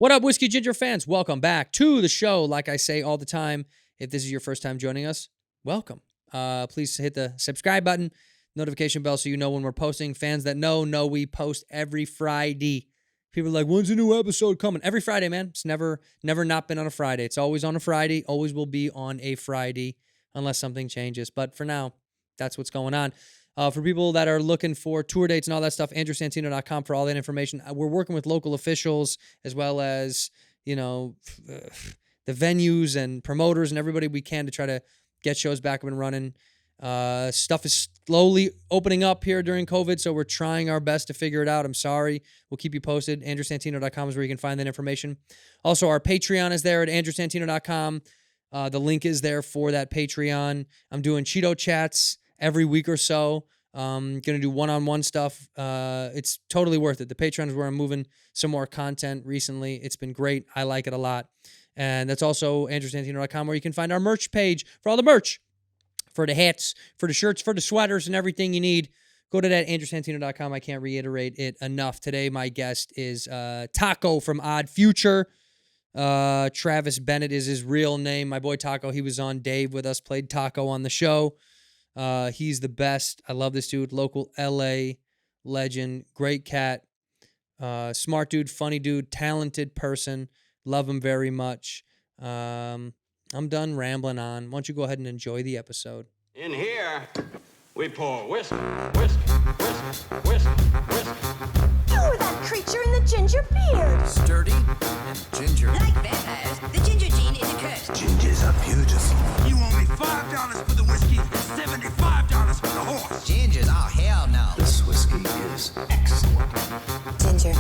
What up, Whiskey Ginger fans? Welcome back to the show. Like I say all the time, if this is your first time joining us, welcome. Please hit the subscribe button, notification bell so you know when we're posting. Fans that know we post every Friday. People are like, when's a new episode coming? Every Friday, man. It's never not been on a Friday. It's always on a Friday, always will be on a Friday unless something changes. But for now, that's what's going on. For people that are looking for tour dates and all that stuff, andrewsantino.com for all that information. We're working with local officials as well as, the venues and promoters and everybody we can to try to get shows back up and running. Stuff is slowly opening up here during COVID, so we're trying our best to figure it out. I'm sorry. We'll keep you posted. andrewsantino.com is where you can find that information. Also, our Patreon is there at andrewsantino.com. The link is there for that Patreon. I'm doing Cheeto chats every week or so. Going to do one-on-one stuff. It's totally worth it. The Patreon is where I'm moving some more content recently. It's been great. I like it a lot. And that's also andrewsantino.com where you can find our merch page for all the merch, for the hats, for the shirts, for the sweaters, and everything you need. Go to that, andrewsantino.com. I can't reiterate it enough. Today, my guest is Taco from Odd Future. Travis Bennett is his real name. My boy Taco, he was on Dave with us, played Taco on the show. He's the best. I love this dude. Local LA legend. Great cat. Smart dude, funny dude, talented person. Love him very much. I'm done rambling on. Why don't you go ahead and enjoy the episode? In here, we pour whisk, whisk, whisk, whisk, whisk. Oh, that creature in the ginger beard. Sturdy and ginger. Like vampires, the ginger gene is a curse. Gingers are beautiful. You owe me $5 for the whiskey and $75 for the horse. Gingers? Oh, hell no. This whiskey is excellent. Ginger.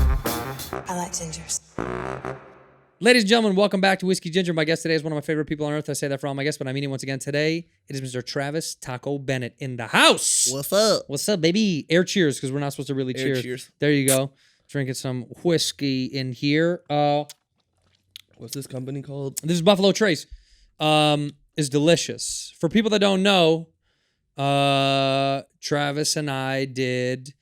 I like gingers. Ladies and gentlemen, welcome back to Whiskey Ginger. My guest today is one of my favorite people on earth. I say that for all my guests, but I mean it once again today. It is Mr. Travis Taco Bennett in the house. What's up? What's up, baby? Air cheers, because we're not supposed to really Air cheers. cheers. There you go. Drinking some whiskey in here. What's this company called? This is Buffalo Trace. Is delicious. For people that don't know, Travis and I did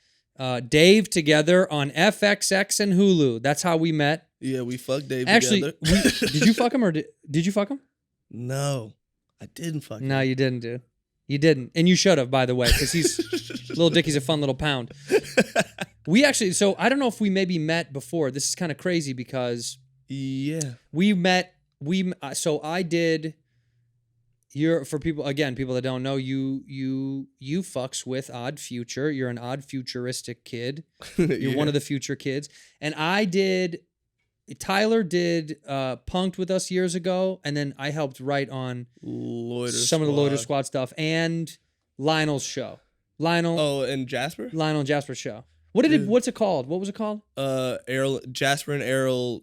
Dave together on FXX and Hulu. That's how we met. Yeah, we fucked Dave Actually, together. did you fuck him or did you fuck him? No, I didn't fuck him. No, you didn't, dude. You didn't. And you should have, by the way, because Little Dickie's a fun little pound. We actually, so I don't know if we maybe met before. This is kind of crazy because Yeah. we met, so I did, for people that don't know, you fucks with Odd Future. You're an odd futuristic kid. You're one of the future kids. And Tyler did Punked with us years ago, and then I helped write on some of the Loiter Squad stuff and Lionel's show. Oh, and Jasper? Lionel and Jasper's show. What's it called? What was it called? Jasper and Errol,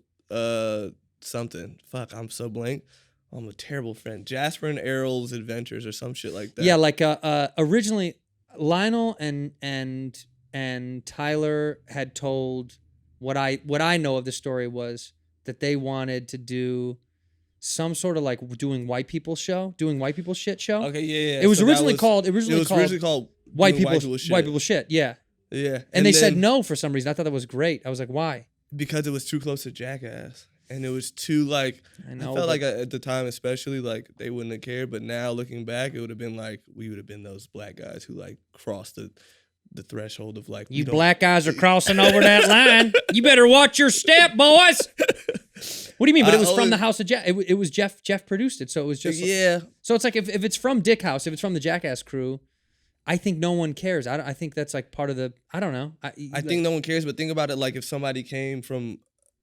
something. Fuck, I'm so blank. I'm a terrible friend. Jasper and Errol's Adventures or some shit like that. Yeah, like originally Lionel and Tyler had told what I know of the story was that they wanted to do some sort of like doing white people shit show. Okay, yeah. It was So originally that called white Doing people shit. Yeah. Yeah. And they said no for some reason. I thought that was great. I was like, why? Because it was too close to Jackass. And it was too like, I felt like at the time especially, like they wouldn't have cared. But now looking back, it would have been like, we would have been those black guys who like crossed the threshold of like, you black guys are crossing over that line. You better watch your step, boys. What do you mean? But it was from the house of Jeff. It was Jeff produced it. So it was just yeah. So it's like if it's from Dick House, if it's from the Jackass crew, I think no one cares. I think that's like part of the, I don't know. I think no one cares, but think about it like if somebody came from,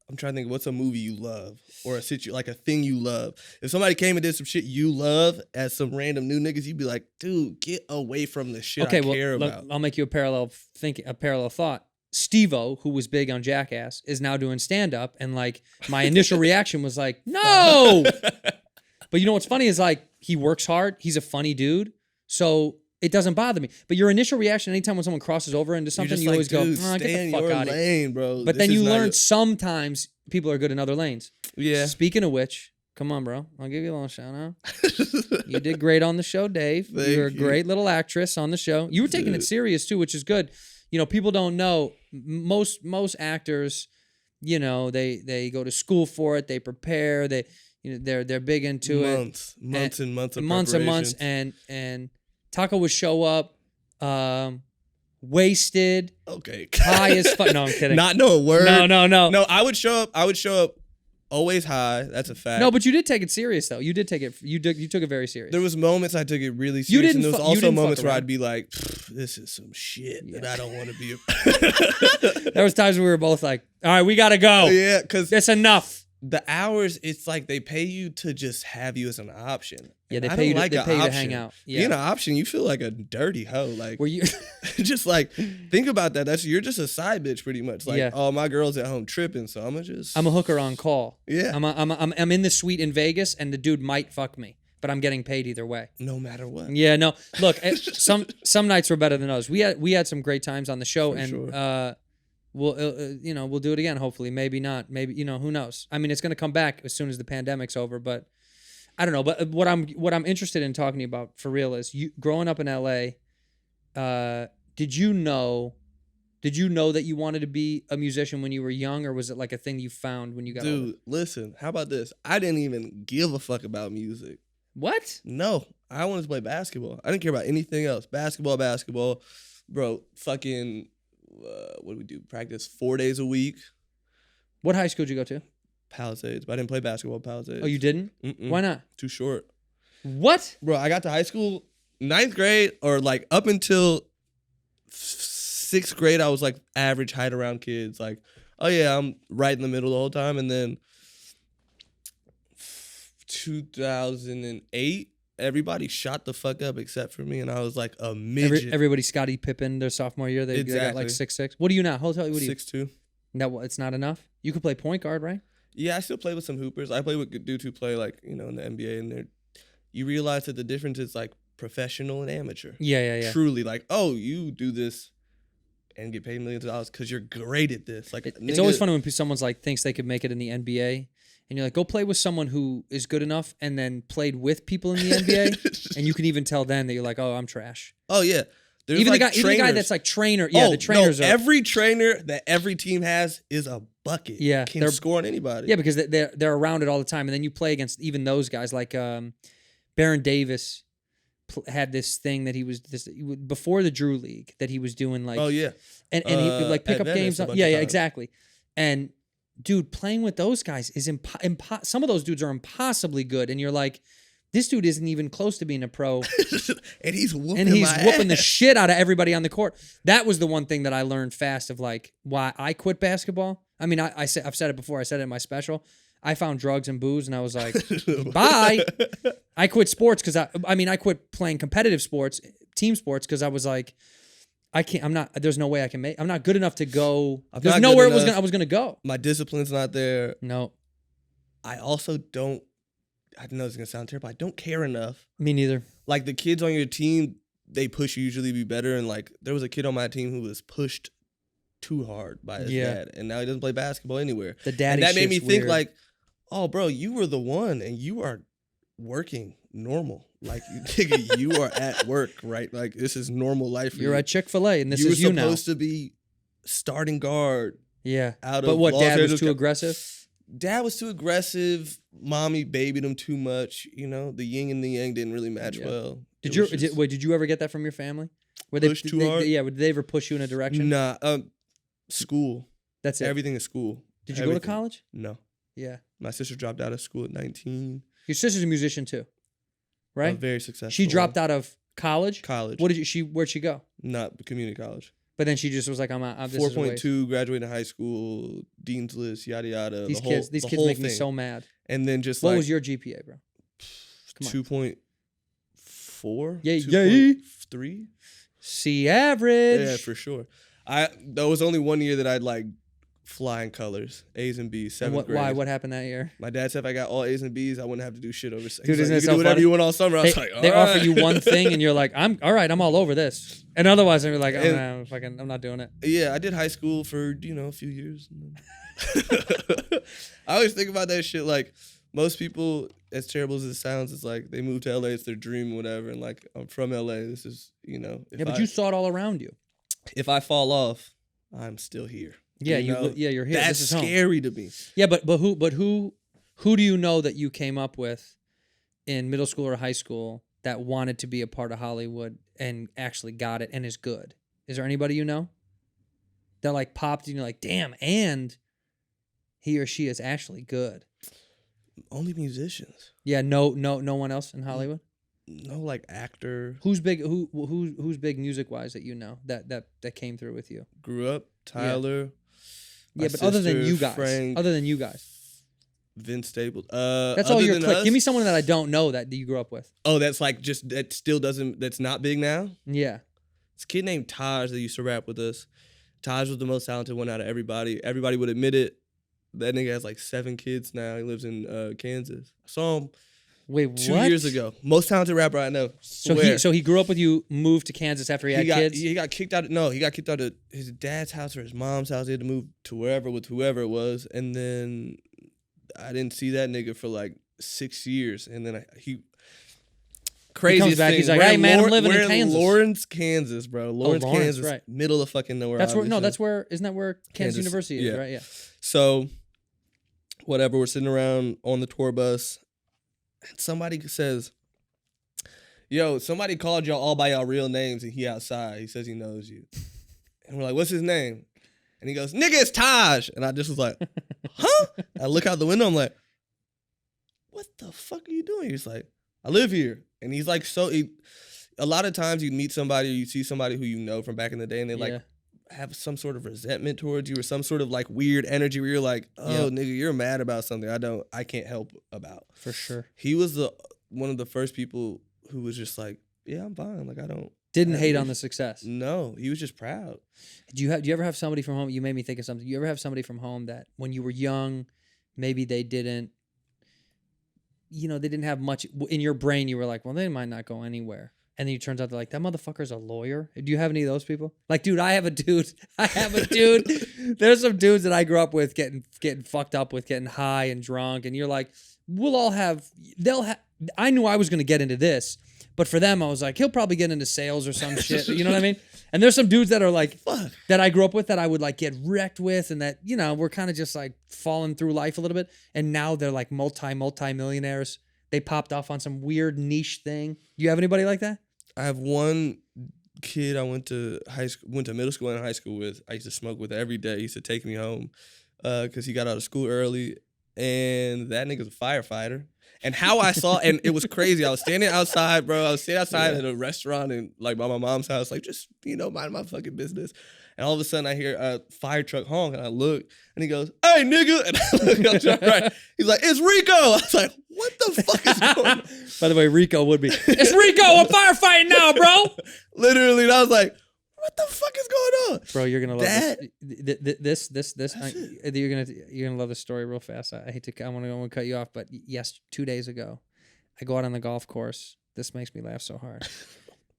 I'm trying to think, what's a movie you love or a like a thing you love? If somebody came and did some shit you love as some random new niggas, you'd be like, dude, get away from the shit I care about. I'll make you a parallel thought. Steve-O, who was big on Jackass, is now doing stand-up, and like my initial reaction was like, no! But you know what's funny is like, he works hard, he's a funny dude, so it doesn't bother me. But your initial reaction anytime when someone crosses over into something, you like, always go, get the fuck out of here, bro. But then you learn sometimes people are good in other lanes. Yeah. Speaking of which, come on, bro. I'll give you a little shout out. You did great on the show, Dave. You're a great little actress on the show. You were taking it serious too, which is good. You know, people don't know, most actors, you know, they go to school for it, they prepare, they're big into months it. and months of months and months, and Taco would show up wasted, okay, high as fuck. No, I'm kidding. Not know a word. No. I would show up always high. That's a fact. No, but you did take it serious though. You did take it. You took it very serious. There was moments I took it really serious, and there was also moments where around. I'd be like, "This is some shit that I don't want to be." There was times where we were both like, "All right, we gotta go. Yeah, because that's enough." The hours, it's like they pay you to just have you as an option. Yeah, they And pay you. like They pay you to hang out. Yeah, being an option, you feel like a dirty hoe. Like, were you? just like think about that. You're just a side bitch, pretty much. Like, Yeah. oh, my girl's at home tripping, so I'm a hooker on call. Yeah, I'm in the suite in Vegas, and the dude might fuck me, but I'm getting paid either way. no matter what. Yeah, no. Look, some nights were better than others. We had some great times on the show, For and sure. we'll do it again. Hopefully, maybe not. Maybe who knows? I mean, it's gonna come back as soon as the pandemic's over, but I don't know. But what I'm interested in talking about for real is you growing up in LA. Did you know that you wanted to be a musician when you were young, or was it like a thing you found when you got older? Dude, listen, how about this? I didn't even give a fuck about music. What? No, I wanted to play basketball. I didn't care about anything else. Basketball. Bro, fucking, what do we do? Practice 4 days a week. What high school did you go to? Palisades, but I didn't play basketball at Palisades. Oh, you didn't? Mm-mm. Why not? Too short. What? Bro, I got to high school, 9th grade, or like up until 6th grade, I was like average height around kids. Like, oh yeah, I'm right in the middle the whole time. And then 2008, everybody shot the fuck up except for me, and I was like a midget. Everybody Scottie Pippen their sophomore year. They got like 6'6". What are you now? What are you? 6'2". No, it's not enough. You could play point guard, right? Yeah, I still play with some hoopers. I play with dudes who play like, in the NBA, and you realize that the difference is like professional and amateur. Yeah. Truly, like, oh, you do this and get paid millions of dollars because you're great at this. Like, it's always funny when someone's like thinks they could make it in the NBA, and you're like, go play with someone who is good enough, and then played with people in the NBA, and you can even tell then that you're like, oh, I'm trash. Oh yeah. There's Even like the guy that's like trainer. Yeah, the trainers no, are. every trainer that every team has is a bucket. Yeah, can score on anybody. Yeah, because they're around it all the time, and then you play against even those guys like Baron Davis had this thing that he was before the Drew League that he was doing like. Oh yeah, and he could like pick at up Venice games. a bunch Yeah, of yeah, times. exactly. And dude, playing with those guys is some of those dudes are impossibly good, and you're like, this dude isn't even close to being a pro. and he's whooping the shit out of everybody on the court. That was the one thing that I learned fast of like why I quit basketball. I mean, I've said it before. I said it in my special. I found drugs and booze, and I was like, bye. I quit sports because I quit playing competitive sports, team sports, because I was like, I can't. I'm not. There's no way I can make. I'm not good enough to go. There's nowhere I was gonna go. My discipline's not there. No. I also don't. I know it's gonna sound terrible. I don't care enough. Me neither. Like the kids on your team, they push you usually to be better. And like there was a kid on my team who was pushed too hard by his dad, and now he doesn't play basketball anywhere. The daddy. And that made me shit's think weird. like, oh, bro, you were the one, and you are working normal. Like, nigga, you are at work, right? Like this is normal life. For You're you. at Chick-fil-A, and this you is you were now. supposed to be starting guard. Yeah. Out but of what? Los Dad was Angeles, too aggressive. Dad was too aggressive. Mommy babied him too much. The yin and the yang didn't really match well. Did you ever get that from your family? Where Push too hard? Did they ever push you in a direction? Nah, school. That's it. Everything is school. Did you go to college? No. Yeah. My sister dropped out of school at 19. Your sister's a musician too, right? Very successful. She dropped out of college. College. Where'd she go? Not community college. But then she just was like, I'm out. This is a waste. 4.2, graduated high school, dean's list, yada yada. These kids make me so mad. And then just what like was your GPA, bro? Come on. 2.4. Yay. 2.3. C average. Yeah, for sure. There was only 1 year that I'd like flying colors, A's and B's, 7th grade. Why? What happened that year? My dad said if I got all A's and B's, I wouldn't have to do shit over. Dude, isn't it you so can do whatever funny? you want all summer. I was like, They all offer right. you one thing, and you're like, I'm all right. I'm all over this. And otherwise, you're like, I'm not doing it. Yeah, I did high school for a few years. I always think about that shit. Like most people, as terrible as it sounds, it's like they move to LA, it's their dream, whatever. And like I'm from LA. This is But you saw it all around you. If I fall off, I'm still here. Yeah, you know? you're here. That's this is home. scary to me. Yeah, but who do you know that you came up with in middle school or high school that wanted to be a part of Hollywood and actually got it and is good? Is there anybody you know that like popped and you're like, damn, and he or she is actually good? Only musicians. Yeah, no one else in Hollywood. No, like actor. Who's big? Who's big music wise that you know that came through with you? Grew up. Tyler. Yeah, but other than sister, you guys, Frank, Vince Staples. that's all your clique. us- Give me someone that I don't know that you grew up with. Oh, that's like just that still doesn't. That's not big now. Yeah. It's a kid named Taj that used to rap with us. Taj was the most talented one out of everybody. Everybody would admit it. That nigga has like 7 kids now. He lives in Kansas. I saw him Wait, 2 what? years ago. Most talented rapper I know. So he grew up with you, moved to Kansas after he had kids. He got kicked out. No, he got kicked out of his dad's house or his mom's house. He had to move to wherever with whoever it was, and then I didn't see that nigga for like 6 years, and then he. Crazy comes back, thing. he's like, we're "Hey, in man, I'm living in we're Kansas." Lawrence, Kansas, bro. Lawrence, Kansas, right. middle of fucking nowhere. That's where. No, obviously. that's where. Isn't that where Kansas University is? yeah. Right. Yeah. So, whatever. We're sitting around on the tour bus, and somebody says, "Yo, somebody called y'all all by y'all real names, and he outside. He says he knows you." And we're like, "What's his name?" And he goes, "Nigga, it's Taj." And I just was like, "Huh?" I look out the window. I'm like, "What the fuck are you doing?" He's like, "I live here." And he's like, a lot of times you meet somebody or you see somebody who you know from back in the day, and they like have some sort of resentment towards you or some sort of like weird energy where you're like, "Oh, nigga, you're mad about something I can't help about." For sure. He was one of the first people who was just like, "Yeah, I'm fine. Like, I don't." Didn't hate on the success. No, he was just proud. Do you ever have somebody from home? You made me think of something. Do you ever have somebody from home that when you were young, maybe they didn't have much in your brain? You were like, well, they might not go anywhere. And then it turns out they're like, that motherfucker's a lawyer. Do you have any of those people? Like, dude, I have a dude. There's some dudes that I grew up with getting fucked up with, getting high and drunk. And you're like, I knew I was going to get into this. But for them, I was like, he'll probably get into sales or some shit. You know what I mean? And there's some dudes that are like, fuck, that I grew up with that I would like get wrecked with, and that, we're kind of just like falling through life a little bit. And now they're like multi-millionaires. They popped off on some weird niche thing. Do you have anybody like that? I have one kid I went to middle school and high school with. I used to smoke with every day. He used to take me home because he got out of school early. And that nigga's a firefighter. And how I saw, and it was crazy. I was standing outside, bro. I was standing outside at a restaurant and like by my mom's house, like just, mind my fucking business. And all of a sudden I hear a fire truck honk and I look and he goes, "Hey, nigga." And I look up, right. He's like, "It's Rico." I was like, what the fuck is going on? By the way, Rico would be, "It's Rico, I'm firefighting now, bro." Literally. And I was like, what the fuck is going on? Bro, you're gonna love that. This. You're gonna love this story real fast. I want to cut you off, but yes, 2 days ago, I go out on the golf course. This makes me laugh so hard.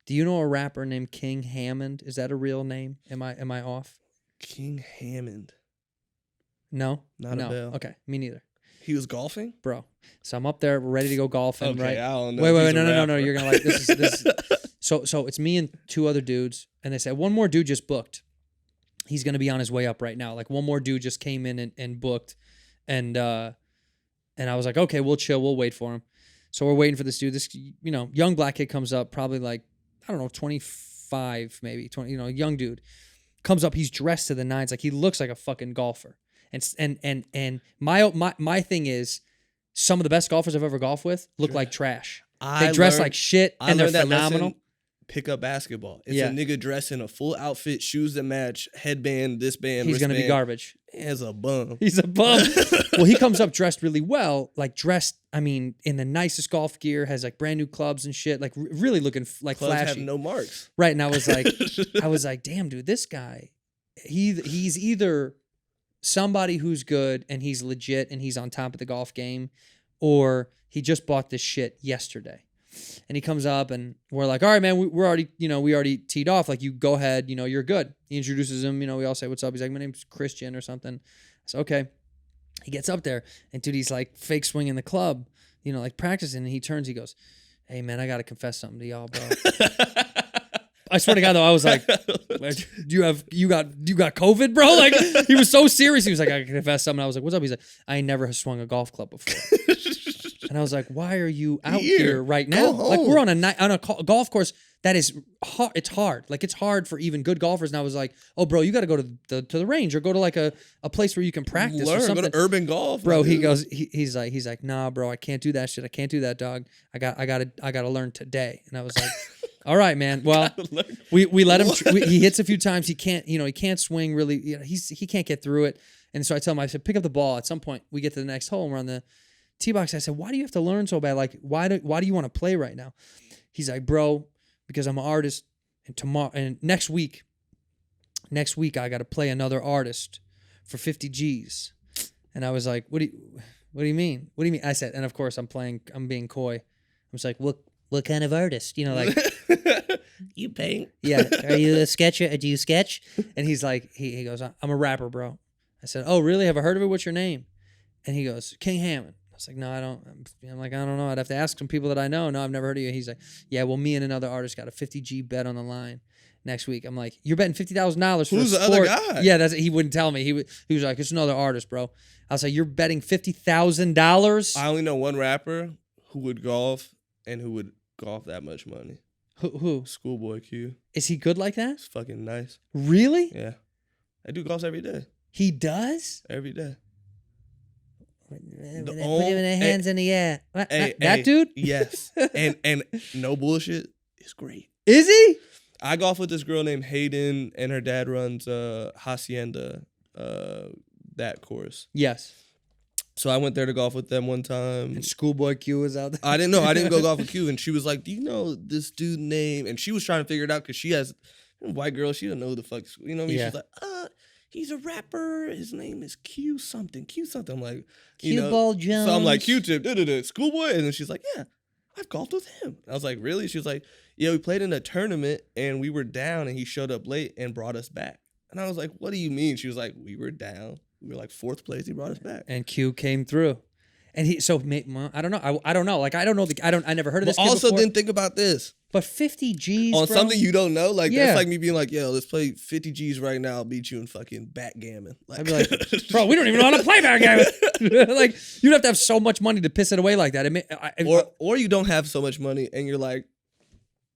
Do you know a rapper named King Hammond? Is that a real name? Am I off? King Hammond. No, Not a bell. Okay, me neither. He was golfing, bro. So I'm up there, ready to go golfing. Okay, right? I don't know. Wait, no. You're gonna like this. Is So it's me and 2 other dudes, and they said one more dude just booked. He's gonna be on his way up right now. Like one more dude just came in and booked, and I was like, okay, we'll chill, we'll wait for him. So we're waiting for this dude. This young black kid comes up, probably like 25 maybe 20. Young dude comes up. He's dressed to the nines, like he looks like a fucking golfer. And my thing is, some of the best golfers I've ever golfed with look like trash. They dress like shit, and they're phenomenal. Pick up basketball. It's a nigga dressed in a full outfit, shoes that match, headband, this band. He's gonna be garbage. He's a bum. He's a bum. Well, he comes up dressed really well, like dressed, in the nicest golf gear, has like brand new clubs and shit, like really looking like Clubs flashy. have no marks. Right, and I was like, damn, dude, this guy, he's either somebody who's good and he's legit and he's on top of the golf game, or he just bought this shit yesterday. And he comes up and we're like, all right, man, we already teed off. Like, you go ahead, you're good. He introduces him, we all say, what's up? He's like, my name's Christian or something. I said, okay. He gets up there and dude, he's like fake swinging the club, like practicing. And he turns, he goes, hey man, I got to confess something to y'all, bro. I swear to God, though, I was like, you got COVID, bro? Like, he was so serious. He was like, I can confess something. I was like, what's up? He's like, I ain't never swung a golf club before. And I was like, why are you out here right now? Like, we're on a golf course that is hard. It's hard. Like, it's hard for even good golfers. And I was like, oh, bro, you got to go to the range or go to like a place where you can practice or something. Go to urban golf, bro. He goes, he's like, nah, bro, I can't do that shit. I can't do that, dog. I gotta learn today. And I was like, all right, man. Well, we let him. He hits a few times. He can't swing really. You know, he can't get through it. And so I tell him, I said, pick up the ball. At some point, we get to the next hole and we're on the tee box. I said, why do you have to learn so bad? Like, why do you want to play right now? He's like, bro, because I'm an artist, and next week I got to play another artist for 50 G's. And I was like, what do you mean? What do you mean? I said, and of course I'm being coy. I was like, what kind of artist? You know, like, you paint? Yeah. Are you a sketcher? Do you sketch? And he's like, he goes, I'm a rapper, bro. I said, oh, really? Have I heard of it? What's your name? And he goes, King Hammond. I was like, no, I don't. I'm like, I don't know. I'd have to ask some people that I know. No, I've never heard of you. He's like, yeah, well, me and another artist got a 50 G bet on the line next week. I'm like, you're betting $50,000 for Who's a the sport? other guy? Yeah, he wouldn't tell me. He was like, it's another artist, bro. I was like, you're betting $50,000? I only know one rapper who would golf and who would golf that much money. Who? Schoolboy Q. Is he good like that? It's fucking nice. Really? Yeah. I do golfs every day. He does? Every day. Put him in their hands in the air. That dude? Yes. and no bullshit, it's great. Is he? I golf with this girl named Hayden, and her dad runs Hacienda, that course. Yes. So I went there to golf with them one time. And Schoolboy Q was out there. I didn't know. I didn't go golf with Q. And she was like, do you know this dude name? And she was trying to figure it out because she has, white girl, she don't know who the fuck, you know what I mean? Yeah. She's like, he's a rapper. His name is Q something. I'm like, Q-Ball Jones. So I'm like, Q-Tip, Schoolboy. And then she's like, yeah, I've golfed with him. I was like, really? She was like, yeah, we played in a tournament and we were down and he showed up late and brought us back. And I was like, what do you mean? She was like, we were down. We were like fourth place. He brought us back. And Q came through. And I don't know. I don't know. Like, I don't know. I never heard of this kid also before. didn't think about this. But 50 G's, on bro? Something you don't know? Like, yeah. That's like me being like, yo, let's play 50 G's right now. I'll beat you in fucking backgammon. Like, I'd be like, bro, we don't even know how to play backgammon. Like, you'd have to have so much money to piss it away like that. Or you don't have so much money and you're like,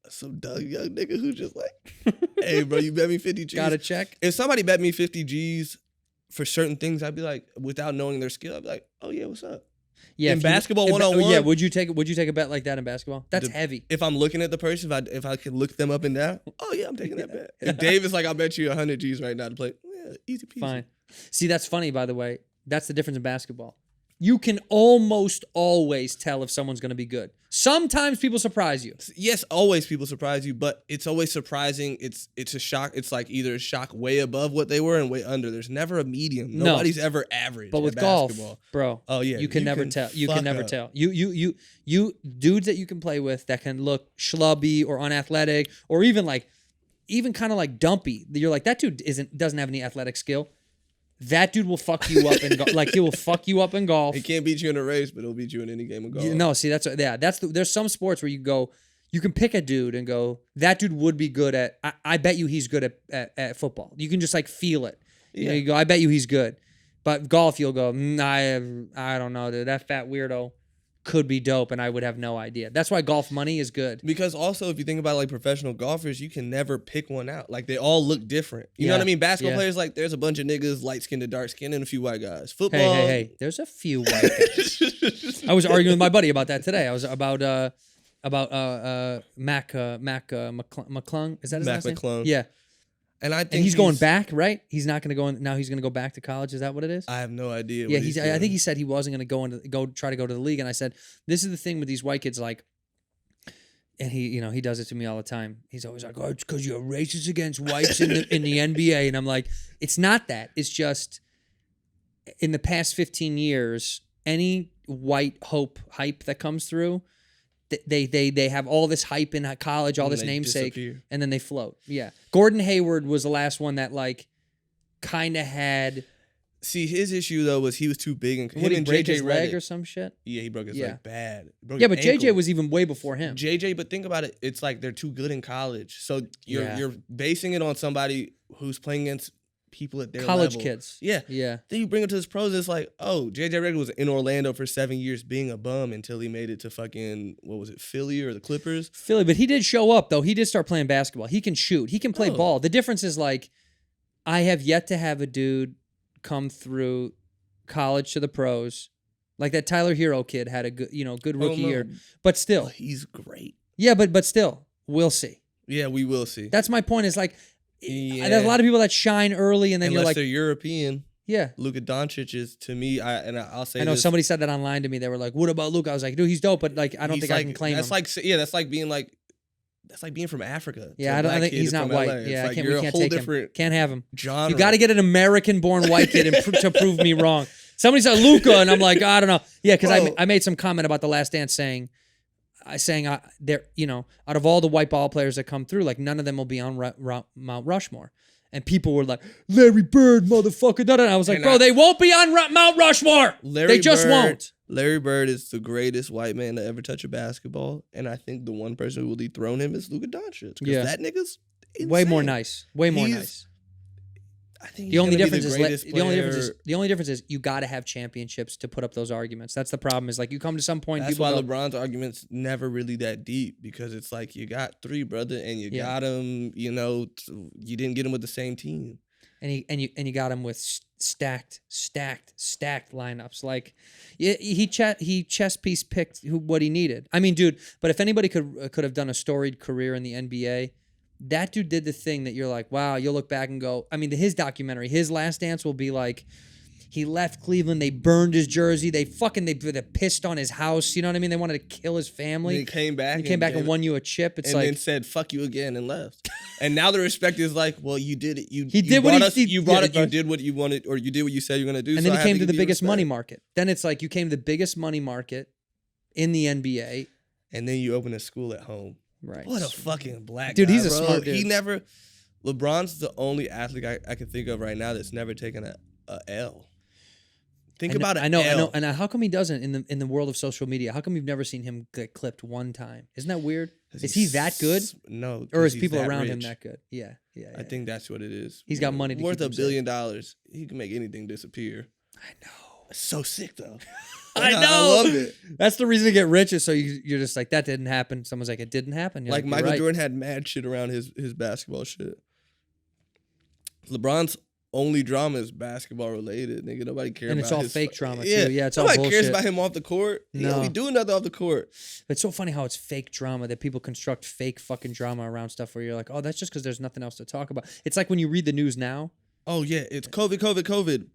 some dumb young nigga who just like, hey, bro, you bet me 50 G's. Got a check? If somebody bet me 50 G's for certain things, I'd be like, without knowing their skill, I'd be like, oh, yeah, what's up? Yeah, in basketball, one-on-one. Yeah, would you take a bet like that in basketball? That's heavy. If I'm looking at the person, if I can look them up and down, oh, yeah, I'm taking that bet. If Dave is like, I'll bet you 100 G's right now to play, yeah, easy peasy. Fine. See, that's funny, by the way. That's the difference in basketball. You can almost always tell if someone's going to be good. Sometimes people surprise you. Yes, always people surprise you, but it's always surprising. It's a shock. It's like either a shock way above what they were and way under. There's never a medium. Nobody's ever average. But with golf, bro, oh yeah, you can never tell. You can never tell. You dudes that you can play with that can look schlubby or unathletic or even kind of like dumpy. You're like, that dude doesn't have any athletic skill. That dude will fuck you up in like he will fuck you up in golf. He can't beat you in a race, but he'll beat you in any game of golf. No, see there's some sports where you can pick a dude and go, that dude would be good at. I bet you he's good at football. You can just like feel it. Yeah. You go, I bet you he's good. But golf, you'll go, I don't know, dude. That fat weirdo could be dope, and I would have no idea. That's why golf money is good. Because also, if you think about like professional golfers, you can never pick one out. Like they all look different. You know what I mean? Basketball players, like there's a bunch of niggas, light skinned to dark skinned, and a few white guys. Football. Hey. There's a few white guys. I was arguing with my buddy about that today. I was about Mac McClung. Is that his last name? McClung. Yeah. And I think he's going back, right? He's not going to go in now. He's going to go back to college. Is that what it is? I have no idea. Yeah, I think he said he wasn't going to try to go to the league. And I said, this is the thing with these white kids, like, and he does it to me all the time. He's always like, oh, it's because you're racist against whites in the NBA. And I'm like, it's not that. It's just in the past 15 years, any white hype that comes through, they have all this hype in college, all this namesake, and then they float. Yeah. Gordon Hayward was the last one that like kind of had See, his issue though was he was too big, and What, him he and break JJ his leg Redick. or some shit? Yeah, he broke his Yeah. leg bad. Broke Yeah, his but JJ ankle. was even way before him. JJ, but think about it. It's like they're too good in college, so Yeah. you're basing it on somebody who's playing against people at their College level. kids. Yeah, Yeah. Then you bring it to his pros. It's like, oh, JJ Redick was in Orlando for 7 years being a bum until he made it to fucking what was it, Philly or the Clippers? Philly, but he did show up though. He did start playing basketball. He can shoot. He can play Oh. ball. The difference is like, I have yet to have a dude come through college to the pros. Like that Tyler Hero kid had a good, good rookie no. year. But Oh, still. he's great. Yeah, but still, we'll see. Yeah, we will see. That's my point. Is like, Yeah. there's a lot of people that shine early, and then Unless you're like, they're European. yeah. Luka Doncic is to me. I'll say. I know this, somebody said that online to me. They were like, "What about Luke?" I was like, "Dude, he's dope, but like, I don't he's think like, I can claim that's him." like that's like being like. That's like being from Africa. Yeah, to a I black think kid he's not from white. LA. It's Yeah, like we you're a can't whole take him. different Can't have him. genre. You got to get an American-born white kid to prove me wrong. Somebody said Luca, and I'm like, I don't know. Yeah, because Bro. I made some comment about The Last Dance saying they're out of all the white ball players that come through, like none of them will be on Mount Rushmore. And people were like, Larry Bird, motherfucker. And I was like, And bro, they won't be on Mount Rushmore. They just won't. Larry Bird is the greatest white man to ever touch a basketball, and I think the one person who will dethrone him is Luka Doncic. Yeah. That nigga's insane. Way more nice. Way more He's- nice. I think The only he's gonna difference be is greatest the only difference is you got to have championships to put up those arguments. That's the problem. Is like you come to some point. That's people why go, LeBron's argument's never really that deep, because it's like you got three, brother, and you Yeah. got him. You didn't get him with the same team. and you got him with stacked lineups. Like he chess piece picked what he needed. I mean, dude. But if anybody could have done a storied career in the NBA, that dude did the thing that you're like, wow. You'll look back and go. I mean, his documentary, his Last Dance, will be like. He left Cleveland. They burned his jersey. They pissed on his house. You know what I mean? They wanted to kill his family. And he came back. He came back and won you a chip. It's and like then said "fuck you" again and left. And now the respect is like, well, you did it. You He did you what brought he- us. he- You brought yeah, it. You did what you wanted, or you did what you said you're gonna do. and so then I he have came to give the you biggest money respect. market. Then it's like you came to the biggest money market in the NBA. And then you open a school at home. Right. What a fucking black Dude, guy, he's a bro. smart dude. He never. LeBron's the only athlete I can think of right now that's never taken a L. Think about it. I know. And how come he doesn't in the world of social media? How come you've never seen him get clipped one time? Isn't that weird? Is he that good? No. Or is he's people that around him rich. that good? Yeah. I think that's what it is. He's got money to worth keep $1 him billion. He can make anything disappear. I know. It's so sick though. I know. I love it. That's the reason to get rich is so you're just like, that didn't happen. Someone's like, it didn't happen. You're Like you're Michael right. Jordan had mad shit around his basketball shit. LeBron's only drama is basketball related, nigga. Nobody cares And about it's all his fake drama, too. Yeah, Yeah, it's all nobody cares bullshit. about him off the court. He No. don't be doing nothing off the court. It's so funny how it's fake drama that people construct fake fucking drama around stuff where you're like, oh, that's just because there's nothing else to talk about. It's like when you read the news now, Oh yeah, it's COVID.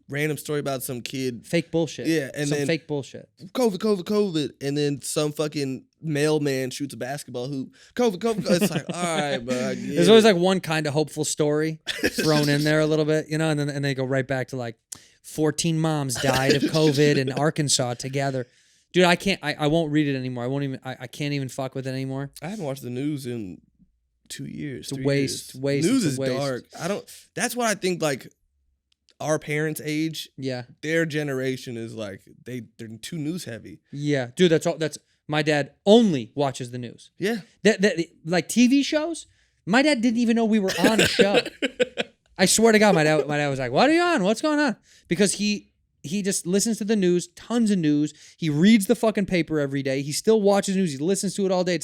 Random story about some kid. fake bullshit. Yeah, and some then- fake bullshit. COVID, and then some fucking mailman shoots a basketball hoop. COVID. It's like, all right, bro. There's always like one kind of hopeful story thrown in there a little bit, you know, and then they go right back to like 14 moms died of COVID in Arkansas together. Dude, I can't. I won't read it anymore. I can't even fuck with it anymore. I haven't watched the news in 2 years. It's a 3 waste, years. waste, News it's a is waste. dark. I don't. That's why I think like our parents' age, Yeah, their generation is like they're too news heavy. yeah, dude. That's all. That's my dad only watches the news. Yeah. That like TV shows. My dad didn't even know we were on a show. I swear to God, my dad was like, "What are you on? What's going on?" Because he just listens to the news, tons of news. He reads the fucking paper every day. He still watches news. He listens to it all day.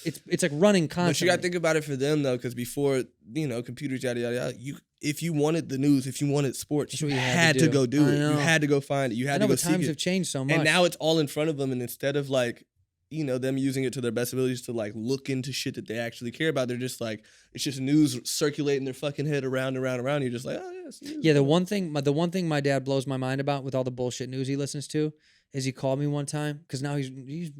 It's like running constantly. But you got to think about it for them though, because before computers yada yada yada, if you wanted the news, if you wanted sports, That's you what you had had to to go do. do I it. You know. had to go find it. You I had know, to go but seek times it. have changed so much. And now it's all in front of them, and instead of like, them using it to their best abilities to like look into shit that they actually care about, they're just like, it's just news circulating their fucking head around and around. You're just like, oh yeah, it's news. Yeah, the one thing my dad blows my mind about with all the bullshit news he listens to is he called me one time because now he's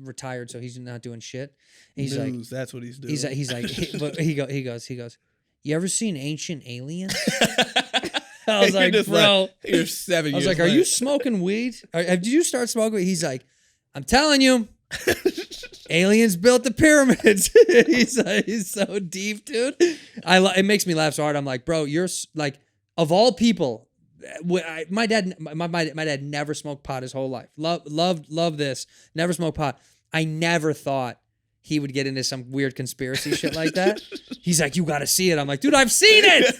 retired, so he's not doing shit. And he's like, news, that's what he's doing. he's like, he goes, you ever seen Ancient Aliens? I was You're like, just bro, you're 7 I was years like, are you late. smoking weed? Did you start smoking weed? He's like, I'm telling you, aliens built the pyramids. he's so deep, dude. It makes me laugh so hard. I'm like, bro, you're like, of all people, my dad never smoked pot his whole life. Loved this. Never smoked pot. I never thought he would get into some weird conspiracy shit like that. He's like, you got to see it. I'm like, dude, I've seen it.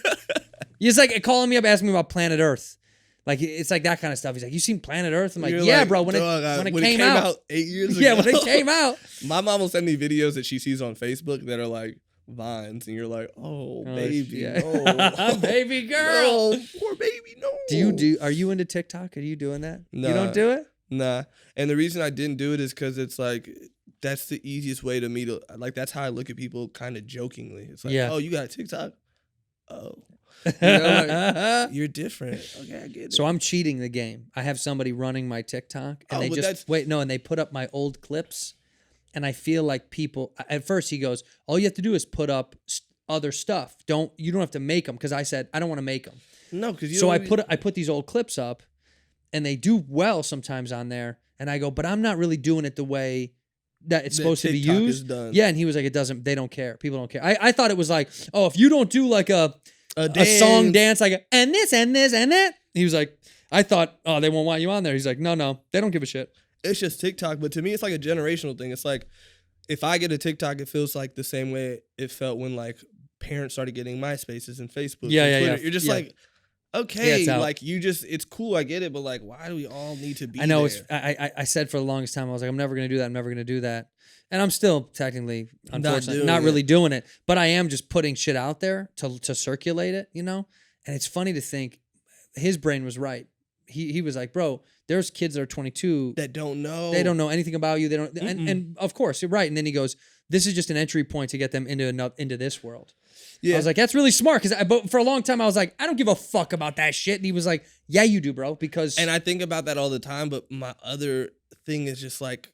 He's like calling me up, asking me about Planet Earth. Like, it's like that kind of stuff. He's like, you seen Planet Earth? I'm like, You're yeah, like, bro. When it came out 8 years ago. Yeah, when it came out. My mom will send me videos that she sees on Facebook that are like vines, and you're like, oh baby, yeah. no. Baby girl. No, poor baby, no. Are you into TikTok? Are you doing that? Nah. You don't do it? Nah. And the reason I didn't do it is because it's like, that's the easiest way to me to, like, that's how I look at people kind of jokingly. It's like, oh, you got a TikTok? Oh. You know, like, you're different. Okay, I get it. So I'm cheating the game. I have somebody running my TikTok, and they just and they put up my old clips, and I feel like people. At first, he goes, "All you have to do is put up other stuff. You don't have to make them." Because I said I don't want to make them. No, because I put these old clips up, and they do well sometimes on there, and I go, but I'm not really doing it the way that it's supposed to be used. Yeah, and he was like, it doesn't. They don't care. People don't care. I thought it was like, oh, if you don't do like a song dance like and this and this and that. He was like, I thought, oh, they won't want you on there. He's like, no, they don't give a shit. It's just TikTok, but to me, it's like a generational thing. It's like if I get a TikTok, it feels like the same way it felt when like parents started getting MySpaces and Facebook. And Twitter. You're just like, okay, like it's cool, I get it, but like, why do we all need to be? I know. There? I said for the longest time, I was like, I'm never gonna do that. I'm never gonna do that. And I'm still technically, unfortunately, not really doing it. But I am just putting shit out there to circulate it, you know? And it's funny to think his brain was right. He was like, bro, there's kids that are 22 that don't know. They don't know anything about you. They don't. And of course, you're right. And then he goes, this is just an entry point to get them into this world. Yeah. I was like, that's really smart. But for a long time, I was like, I don't give a fuck about that shit. And he was like, yeah, you do, bro. And I think about that all the time. But my other thing is just like,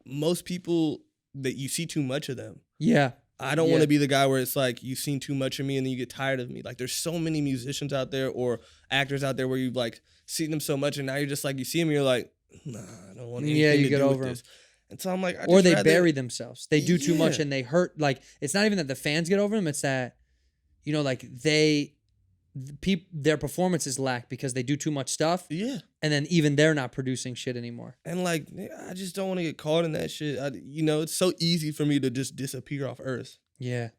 most people that you see too much of them. Yeah. I don't want to be the guy where it's like you've seen too much of me and then you get tired of me. Like there's so many musicians out there or actors out there where you've like seen them so much and now you're just like you see them and you're like, nah, I don't want anything to do with this. And so I'm like, or they bury themselves. They do too much and they hurt. Like it's not even that the fans get over them. It's that, you know, like their performances lack because they do too much stuff. Yeah. And then even they're not producing shit anymore. And like, I just don't want to get caught in that shit. You know, it's so easy for me to just disappear off Earth. Yeah.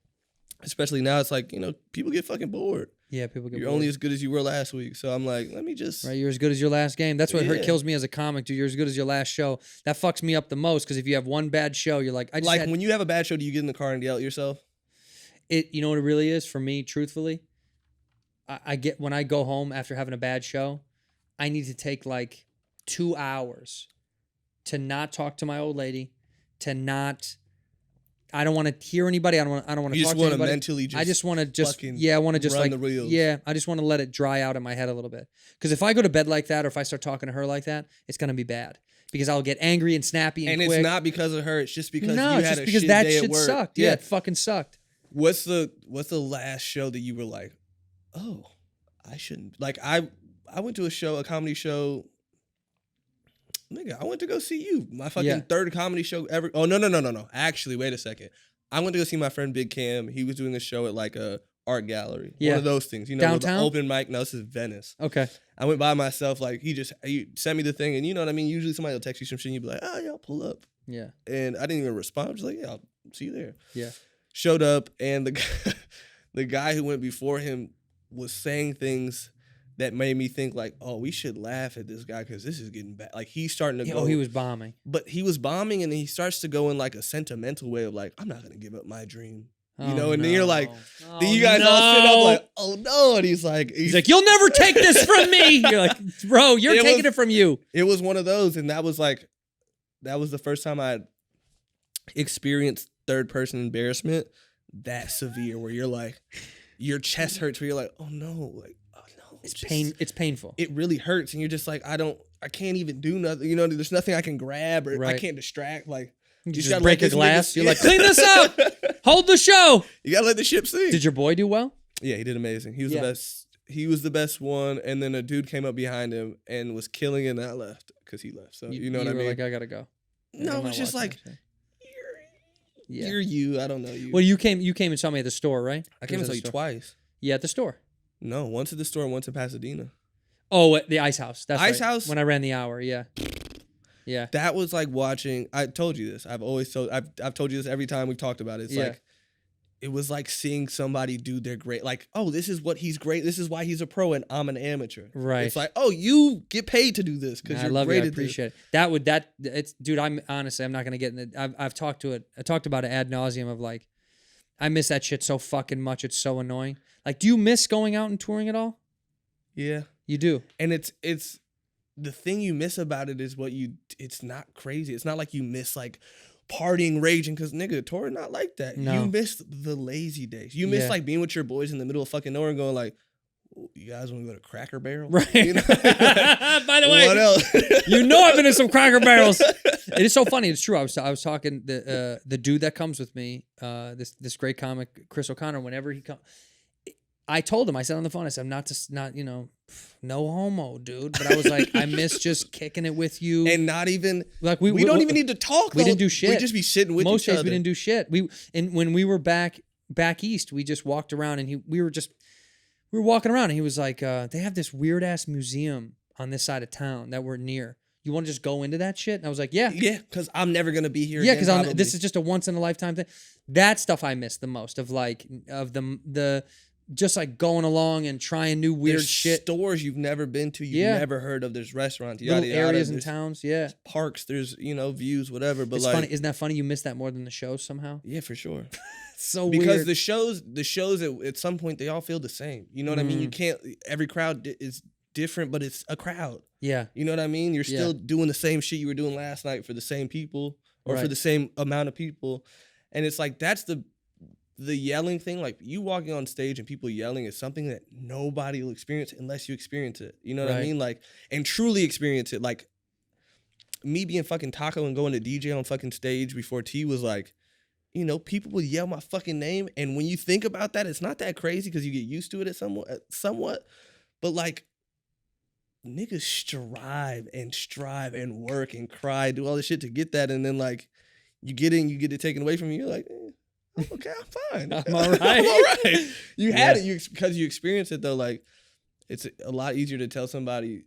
Especially now, it's like, you know, people get fucking bored. Yeah, people get bored. You're only as good as you were last week. So I'm like, let me just. Right, you're as good as your last game. That's what kills me as a comic, dude. You're as good as your last show. That fucks me up the most because if you have one bad show, you're like, when you have a bad show, do you get in the car and yell at yourself? You know what it really is for me, truthfully? I get when I go home after having a bad show, I need to take like 2 hours to not talk to my old lady, I don't want to hear anybody. I don't want to talk to anybody. You just want to mentally I just want to I want to just run like the reels. Yeah, I just want to let it dry out in my head a little bit. Because if I go to bed like that or if I start talking to her like that, it's gonna be bad. Because I'll get angry and snappy and quick. It's not because of her. It's just because you had a shit day at work. Sucked. Yeah, it fucking sucked. What's the last show that you were like, oh, I shouldn't like I went to a comedy show. Nigga, I went to go see you. My fucking third comedy show ever. Oh no. Actually, wait a second. I went to go see my friend Big Cam. He was doing a show at like a art gallery. Yeah. One of those things. You know, downtown? With the open mic. No, this is Venice. Okay. I went by myself, like he sent me the thing, and you know what I mean? Usually somebody will text you some shit and you'll be like, oh yeah, I'll pull up. Yeah. And I didn't even respond. I was like, yeah, I'll see you there. Yeah. Showed up and the guy who went before him was saying things that made me think like, oh, we should laugh at this guy because this is getting bad. Like he's starting to go. Oh, he was bombing. But he was bombing and then he starts to go in like a sentimental way of like, I'm not going to give up my dream. You know, and then you're like, then you guys all sit up like, oh no. And he's like, you'll never take this from me. You're like, bro, you're taking it from you. It was one of those. And that was the first time I experienced third person embarrassment that severe where you're like, your chest hurts where you're like, oh no, like, oh no. It's painful. It really hurts. And you're just like, I can't even do nothing. You know, there's nothing I can grab or I can't distract. Like, you just break a glass. You're like, clean this up. Hold the show. You gotta let the ship sink. Did your boy do well? Yeah, he did amazing. He was the best. He was the best one. And then a dude came up behind him and was killing it and I left because he left. So you know what I mean? Like, I gotta go. No, it's just like, you're you. I don't know you. Well, you came and saw me at the store, right? I came and saw you twice. Yeah, at the store. No, once at the store, once in Pasadena. Oh, at the Ice House. That's Ice right. House? When I ran the hour, yeah. Yeah. That was like watching. I told you this. I've told you this every time we've talked about it. It's like it was like seeing somebody do their great. Like, oh, this is what he's great. This is why he's a pro, and I'm an amateur. Right. It's like, oh, you get paid to do this because you're I love great it. I at appreciate it. It's dude. I'm honestly, I'm not gonna get in it. I've talked to it. I talked about it ad nauseum of like, I miss that shit so fucking much. It's so annoying. Like, do you miss going out and touring at all? Yeah, you do. And it's the thing you miss about it is it's not crazy. It's not like you miss like partying, raging, because nigga, touring not like that. No. You miss the lazy days. You miss like being with your boys in the middle of fucking nowhere and going like, you guys want to go to Cracker Barrel? Right. You know? By the way, what else? You know I've been in some Cracker Barrels. It is so funny. It's true. I was talking the dude that comes with me, this great comic Chris O'Connor. Whenever he comes, I told him. I said on the phone. I said, I'm not no homo, dude. But I was like, I miss just kicking it with you, and not even like we don't even need to talk. We didn't do shit. We just be sitting with most each days. other. We didn't do shit. When we were back east, we just walked around and we were walking around and he was like, they have this weird ass museum on this side of town that we're near. You want to just go into that shit? And I was like, yeah, because I'm never gonna be here. Yeah, because this is just a once in a lifetime thing. That stuff I miss the most of the just like going along and trying new weird There's shit. Stores you've never been to, you've never heard of. There's restaurants, Little yada yada. areas and There's towns, yeah. Parks, there's views, whatever. But it's like, funny. Isn't that funny? You miss that more than the shows somehow. Yeah, for sure. So because weird. the shows at some point they all feel the same. You know what I mean? You can't. Every crowd is different, but it's a crowd. Yeah. You know what I mean? You're still doing the same shit you were doing last night for the same people or for the same amount of people, and it's like that's the yelling thing. Like you walking on stage and people yelling is something that nobody will experience unless you experience it. You know what I mean? Like, and truly experience it. Like me being fucking Taco and going to DJ on fucking stage before T was like, people would yell my fucking name. And when you think about that, it's not that crazy because you get used to it somewhat. But like, niggas strive and work and cry, do all this shit to get that. And then like, you get it taken away from you. You're like, okay, I'm fine. I'm all right. I'm all right. You had it because you experienced it though. Like, it's a lot easier to tell somebody,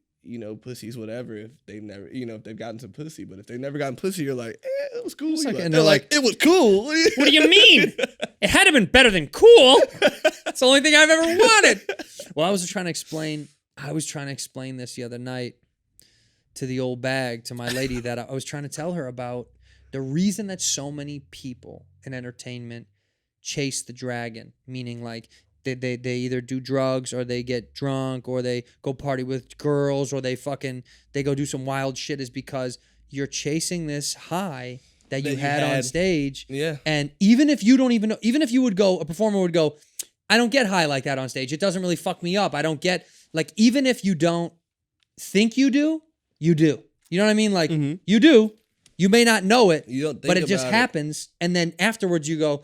pussies, whatever, if they've never, if they've gotten some pussy. But if they've never gotten pussy, you're like, it was cool. And they're like, it was cool. What do you mean? It had to have been better than cool. It's the only thing I've ever wanted. Well, I was trying to explain this the other night to the old bag, to my lady, that I was trying to tell her about the reason that so many people in entertainment chase the dragon, meaning like they either do drugs or they get drunk or they go party with girls or they go do some wild shit, is because you're chasing this high that you had on stage. Yeah. And even if you don't even know, even if you would go, a performer would go, I don't get high like that on stage. It doesn't really fuck me up. I don't get, like, even if you don't think you do, you do. You know what I mean? Like, you do. You may not know it, but it just happens. And then afterwards you go,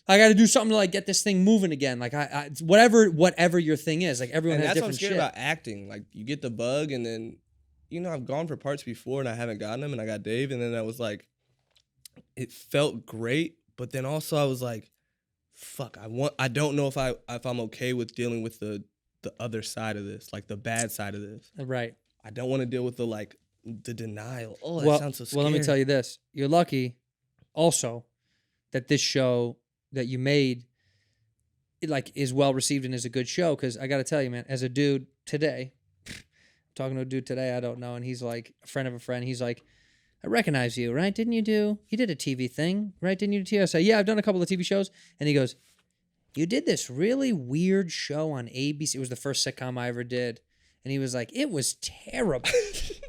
I got to do something to like get this thing moving again. Like whatever your thing is, like everyone has different shit. That's what I'm scared about acting. Like you get the bug and then, I've gone for parts before and I haven't gotten them and I got Dave. And then I was like, it felt great. But then also I was like, fuck, I don't know if I'm okay with dealing with the other side of this, like the bad side of this. Right. I don't want to deal with the denial. Oh, that sounds so scary. Well, let me tell you this. You're lucky also that this show that you made is well received and is a good show, because I got to tell you, man, as a dude today, I'm talking to a dude today I don't know, and he's like a friend of a friend. He's like, I recognize you, right? You did a TV thing, right? Didn't you do TV? I say, yeah, I've done a couple of TV shows. And he goes, you did this really weird show on ABC. It was the first sitcom I ever did. And he was like, it was terrible.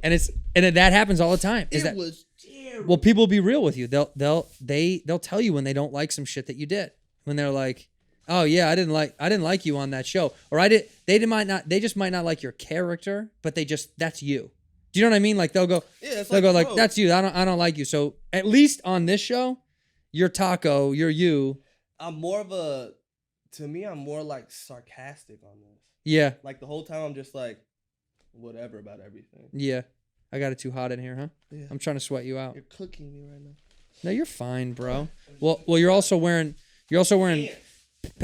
and that happens all the time. It was terrible. Well, people will be real with you. They'll tell you when they don't like some shit that you did. When they're like, oh yeah, I didn't like you on that show. Or they just might not like your character, but that's you. Do you know what I mean? Like they'll go, like, that's you. I don't like you. So at least on this show, you're Taco, you're you. I'm more like sarcastic on this. Yeah. Like the whole time I'm just like, whatever about everything. Yeah. I got it too hot in here, huh? Yeah. I'm trying to sweat you out. You're cooking me right now. No, you're fine, bro. Well, you're also wearing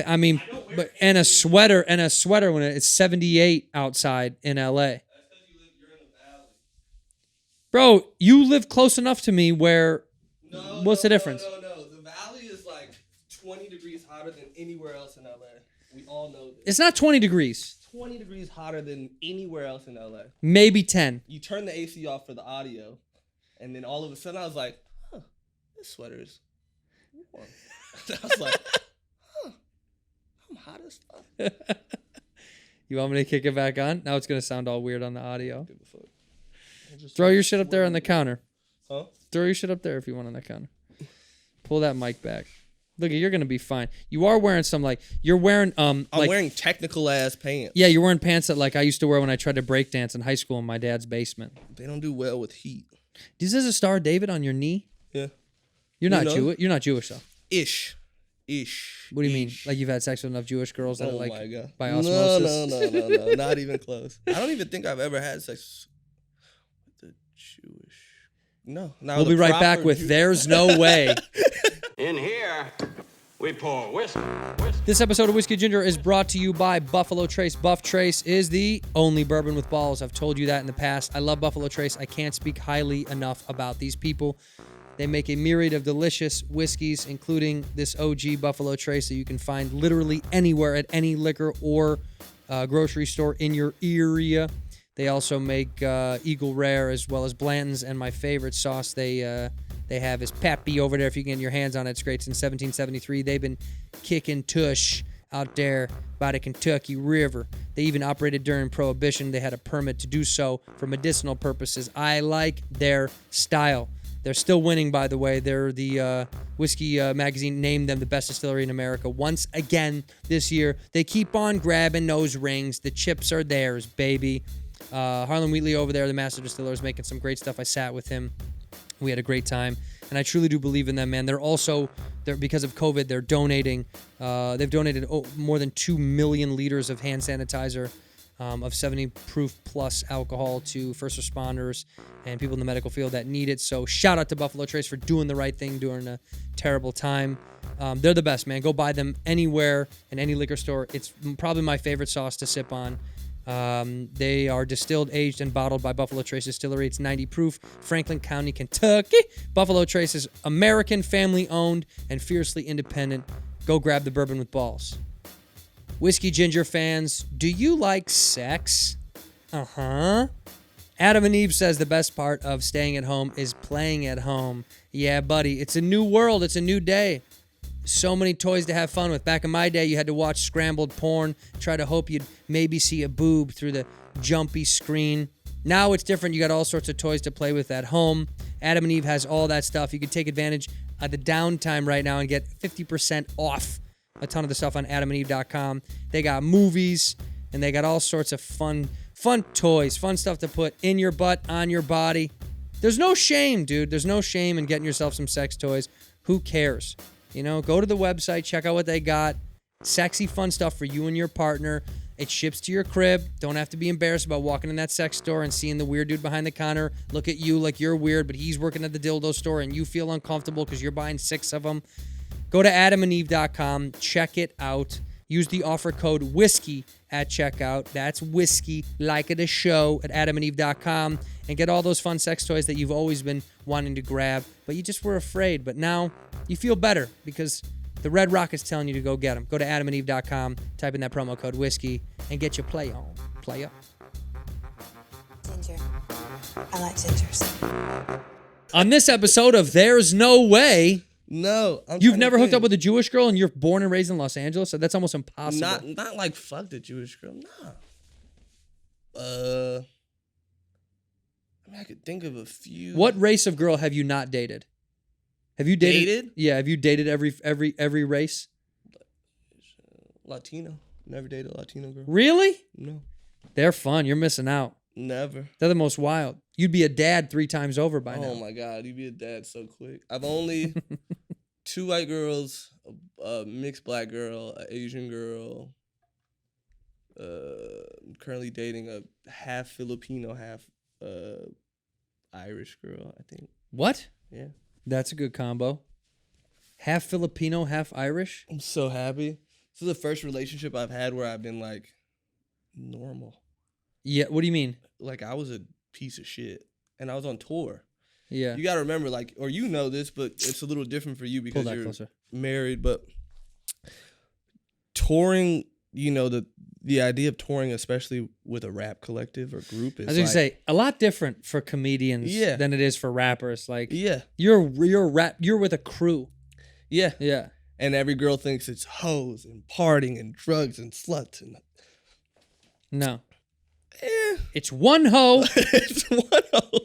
I mean, but and a sweater when it's 78 outside in LA. Bro, you live close enough to me where. What's the difference? No. The valley is like 20 degrees hotter than anywhere else in LA. We all know this. It's not 20 degrees. 20 degrees hotter than anywhere else in LA. Maybe 10. You turn the AC off for the audio, and then all of a sudden I was like, huh, this sweater is warm. I was like, huh, I'm hot as fuck. You want me to kick it back on? Now it's going to sound all weird on the audio. Give a fuck. Throw your shit up there on the counter. Huh? Throw your shit up there if you want on that counter. Pull that mic back. Look, you're gonna be fine. You are wearing some you're wearing I'm wearing technical ass pants. Yeah, you're wearing pants that I used to wear when I tried to break dance in high school in my dad's basement. They don't do well with heat. This is a Star of David on your knee. Yeah. You're not Jewish. You're not Jewish though. Ish. What do you mean? Like you've had sex with enough Jewish girls that my God. by osmosis? No. Not even close. I don't even think I've ever had sex with a Jewish. No. We'll be right back with There's No Way. In here, we pour whiskey. This episode of Whiskey Ginger is brought to you by Buffalo Trace. Buff Trace is the only bourbon with balls. I've told you that in the past. I love Buffalo Trace. I can't speak highly enough about these people. They make a myriad of delicious whiskeys, including this OG Buffalo Trace that you can find literally anywhere at any liquor or grocery store in your area. They also make Eagle Rare as well as Blanton's, and my favorite sauce they have is Pappy over there. If you can get your hands on it, it's great. Since 1773, they've been kicking tush out there by the Kentucky River. They even operated during Prohibition. They had a permit to do so for medicinal purposes. I like their style. They're still winning, by the way. They're the Whiskey Magazine named them the best distillery in America once again this year. They keep on grabbing those rings. The chips are theirs, baby. Harlan Wheatley over there, the master distiller, is making some great stuff. I sat with him. We had a great time, and I truly do believe in them, man. They're because of COVID, they're donating. They've donated more than 2 million liters of hand sanitizer of 70 proof plus alcohol to first responders and people in the medical field that need it. So shout out to Buffalo Trace for doing the right thing during a terrible time. They're the best, man. Go buy them anywhere in any liquor store. It's probably my favorite sauce to sip on. They are distilled, aged, and bottled by Buffalo Trace Distillery. It's 90 proof, Franklin County, Kentucky. Buffalo Trace is American, family-owned, and fiercely independent. Go grab the bourbon with balls. Whiskey Ginger fans, do you like sex? Uh-huh. Adam and Eve says the best part of staying at home is playing at home. Yeah, buddy, it's a new world. It's a new day. So many toys to have fun with. Back in my day, you had to watch scrambled porn, try to hope you'd maybe see a boob through the jumpy screen. Now it's different. You got all sorts of toys to play with at home. Adam and Eve has all that stuff. You can take advantage of the downtime right now and get 50% off a ton of the stuff on adamandeve.com. They got movies, and they got all sorts of fun toys, fun stuff to put in your butt, on your body. There's no shame, dude. There's no shame in getting yourself some sex toys. Who cares? Go to the website, check out what they got. Sexy, fun stuff for you and your partner. It ships to your crib. Don't have to be embarrassed about walking in that sex store and seeing the weird dude behind the counter look at you like you're weird, but he's working at the dildo store and you feel uncomfortable because you're buying 6 of them. Go to adamandeve.com. Check it out. Use the offer code WHISKEY at checkout. That's whiskey, like it a show, at adamandeve.com. And get all those fun sex toys that you've always been wanting to grab, but you just were afraid. But now you feel better because the Red Rocket's telling you to go get them. Go to adamandeve.com, type in that promo code WHISKEY, and get your play on. Play up. Ginger. I like gingers. On this episode of There's No Way... No. You've never hooked up with a Jewish girl and you're born and raised in Los Angeles? So that's almost impossible. Not like fuck the Jewish girl. Nah. I could think of a few. What race of girl have you not dated? Have you dated? Yeah, have you dated every race? Latino. Never dated a Latino girl. Really? No. They're fun. You're missing out. Never. They're the most wild. You'd be a dad 3 times over by now. Oh my God, you'd be a dad so quick. I've only 2 white girls, a mixed black girl, an Asian girl. I'm currently dating a half Filipino, half Irish girl, I think. What? Yeah. That's a good combo. Half Filipino, half Irish? I'm so happy. This is the first relationship I've had where I've been like normal. Yeah. What do you mean? Like I was a piece of shit, and I was on tour. Yeah. You got to remember, like, or you know this, but it's a little different for you because you're closer. married. But touring, you know, the idea of touring, especially with a rap collective or group, is I was gonna say a lot different for comedians than it is for rappers. Like, you're with a crew. Yeah. Yeah. And every girl thinks it's hoes and partying and drugs and sluts and no. It's one hoe. It's one hoe.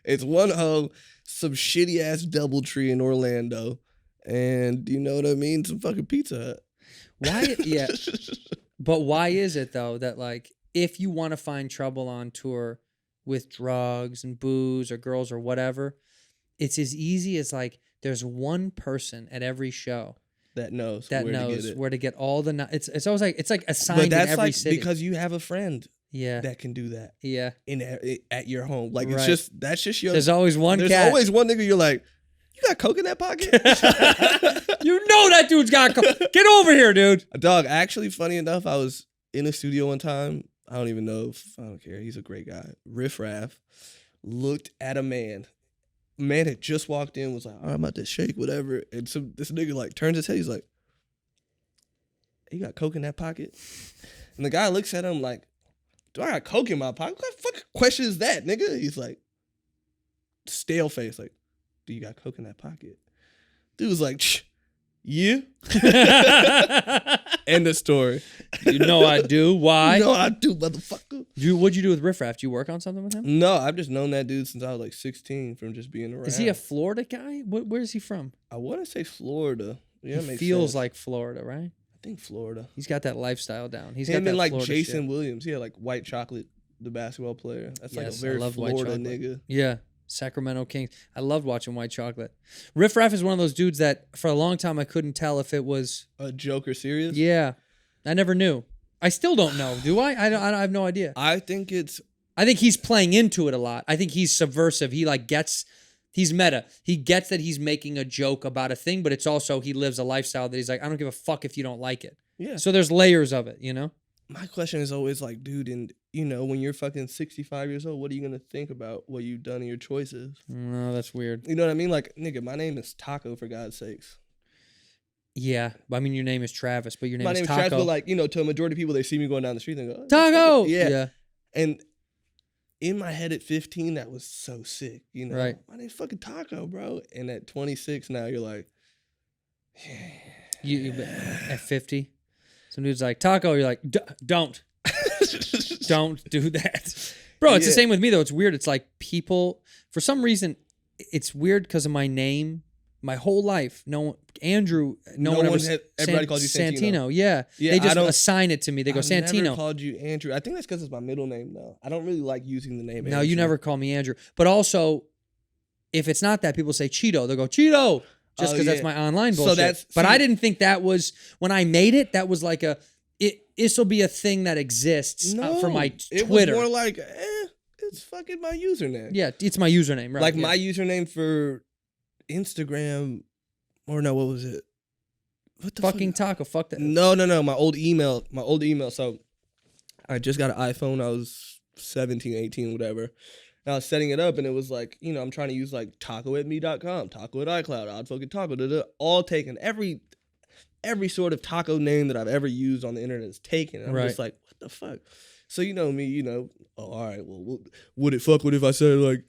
It's one hoe. Some shitty ass DoubleTree in Orlando, and you know what I mean? Some fucking Pizza Hut. Why? Yeah. But why is it though that like if you want to find trouble on tour with drugs and booze or girls or whatever, it's as easy as like there's one person at every show that knows where to get all the. It's always like it's like assigned but that's in every like city because you have a friend. Yeah. That can do that. Yeah. At your home, like Right. that's just your. There's always one. There's cat. always one nigga. You're like, you got coke in that pocket? You know that dude's got get over here, dude. Dog, actually, funny enough, I was in a studio one time. I don't even know if I don't care. He's a great guy. Riff Raff looked at a man. Man had just walked in, was like, "All right, I'm about to shake, whatever." And so this nigga like turns his head. He's like, "You got coke in that pocket?" And the guy looks at him like, "Do I got coke in my pocket? What kind of fucking question is that, nigga?" He's like, stale face, like, "Do you got coke in that pocket?" Dude was like, "Yeah." End of story. You know I do. Why? You know I do, motherfucker. What'd you do with Riff Raff? Did you work on something with him? No, I've just known that dude since I was like 16 from just being around. Is he a Florida guy? Where is he from? I want to say Florida. Yeah, he makes feels sense. like Florida, right? I think Florida. He's got that lifestyle down. He's Him got that and like Florida Jason shit. Williams. Yeah, like White Chocolate, the basketball player. That's like a Yes, I very love White Florida Chocolate. nigga. Yeah. Sacramento Kings. I loved watching White Chocolate. Riff Raff is one of those dudes that for a long time I couldn't tell if it was A joke or serious? Yeah. I never knew. I still don't know. Do I? I have no idea. I think it's I think he's playing into it a lot. I think he's subversive. He like gets he's meta. He gets that he's making a joke about a thing, but it's also he lives a lifestyle that he's like, I don't give a fuck if you don't like it. Yeah. So there's layers of it, you know? My question is always like, dude, and you know, when you're fucking 65 years old, what are you gonna think about what you've done in your choices? No, that's weird. You know what I mean? Like, nigga, my name is Taco, for God's sakes. Yeah. I mean, your name is Travis, but your name My is name is Taco. Travis, but like, you know, to a majority of people, they see me going down the street and go, "Oh, Taco! yeah. And in my head at 15, that was so sick. You know, Right. My name's fucking Taco, bro. And at 26 now, you're like, You at 50, some dude's like, Taco, you're like, don't do that. Bro, it's the Yeah. same with me, though. It's weird. It's like people, for some reason, it's weird because of my name. My whole life, everybody calls you Santino. Yeah. Yeah, They I just don't- assign it to me. They go, I've never Santino. called you Andrew. I think that's because it's my middle name, though. I don't really like using the name No, Andrew. you never call me Andrew. But also, if it's not that, people say Cheeto. They'll go, Cheeto, just because that's my online So bullshit. But I didn't think that was, when I made it, that was like this will be a thing that exists for my It Twitter. was more like, it's fucking my username. Yeah, it's my username, right? Like yeah. my username for Instagram, or no, what was it? What the fucking fuck? Taco. Fuck that. No. My old email. So I just got an iPhone. I was 17, 18, whatever. And I was setting it up, and it was like, you know, I'm trying to use like taco@me.com, taco at iCloud, odd fucking taco, all taken. Every sort of taco name that I've ever used on the internet is taken. And I'm just like, what the fuck? So you know me, you know, all right, well, would it fuck with if I said like,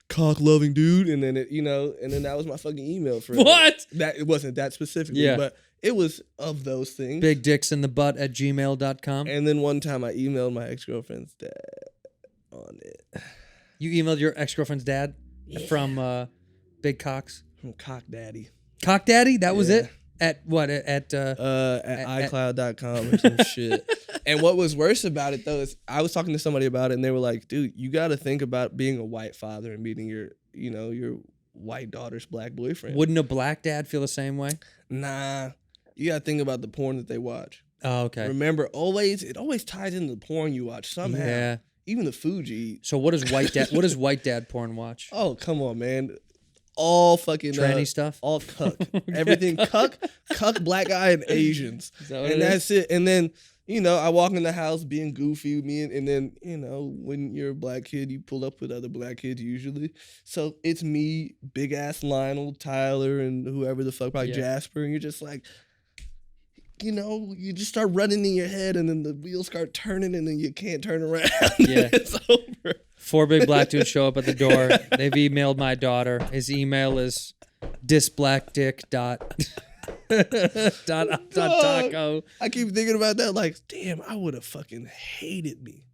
cock loving dude, and then that was my fucking email for What? That it wasn't that specifically, Yeah. but it was of those things. Big dicks in the butt at gmail.com. And then one time I emailed my ex-girlfriend's dad on it. You emailed your ex-girlfriend's dad from Big Cocks? From Cock Daddy. Cock Daddy? That was Yeah. it? At what? At iCloud.com or some shit. And what was worse about it though is I was talking to somebody about it, and they were like, dude, you got to think about being a white father and meeting your white daughter's black boyfriend. Wouldn't a black dad feel the same way? Nah. You got to think about the porn that they watch. Oh, okay. Remember, it always ties into the porn you watch somehow. Yeah. Even the food you eat. So what does white dad porn watch? Oh, come on, man. all fucking Tranny stuff? all cuck, everything cuck, black guy, and Asians, that what and it is? that's it. And then I walk in the house being goofy with me, and then when you're a black kid, you pull up with other black kids usually. So it's me, big ass Lionel, Tyler, and whoever the fuck, probably Jasper, and you're just like. You just start running in your head, and then the wheels start turning, and then you can't turn around. Yeah. It's over. 4 big black dudes show up at the door. They've emailed my daughter. His email is disblackdick.taco. I keep thinking about that, like, damn, I would have fucking hated me.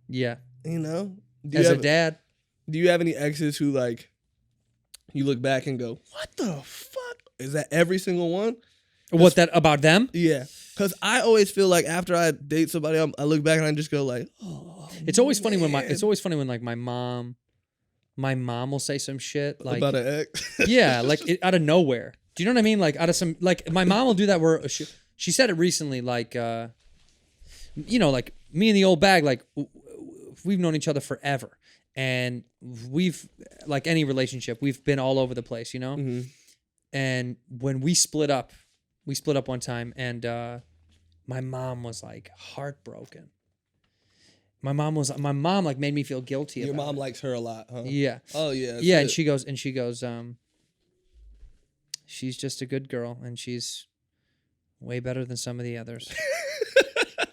Yeah. Do As you a have, dad. do you have any exes who, like, you look back and go, what the fuck? Is that every single one? What that about them? Yeah. Because I always feel like after I date somebody, I look back and I just go like, oh, It's always funny when man. it's always funny when like my mom will say some shit like About an ex. yeah, like out of nowhere. Do you know what I mean? Like out of some like my mom will do that where she said it recently like like me and the old bag like we've known each other forever and we've like any relationship we've been all over the place, Mm-hmm. And when we split up one time and my mom was like heartbroken. My mom like made me feel guilty Your about mom it. likes her a lot, huh? Yeah. Oh yeah. Yeah, that's and it. she goes she's just a good girl and she's way better than some of the others.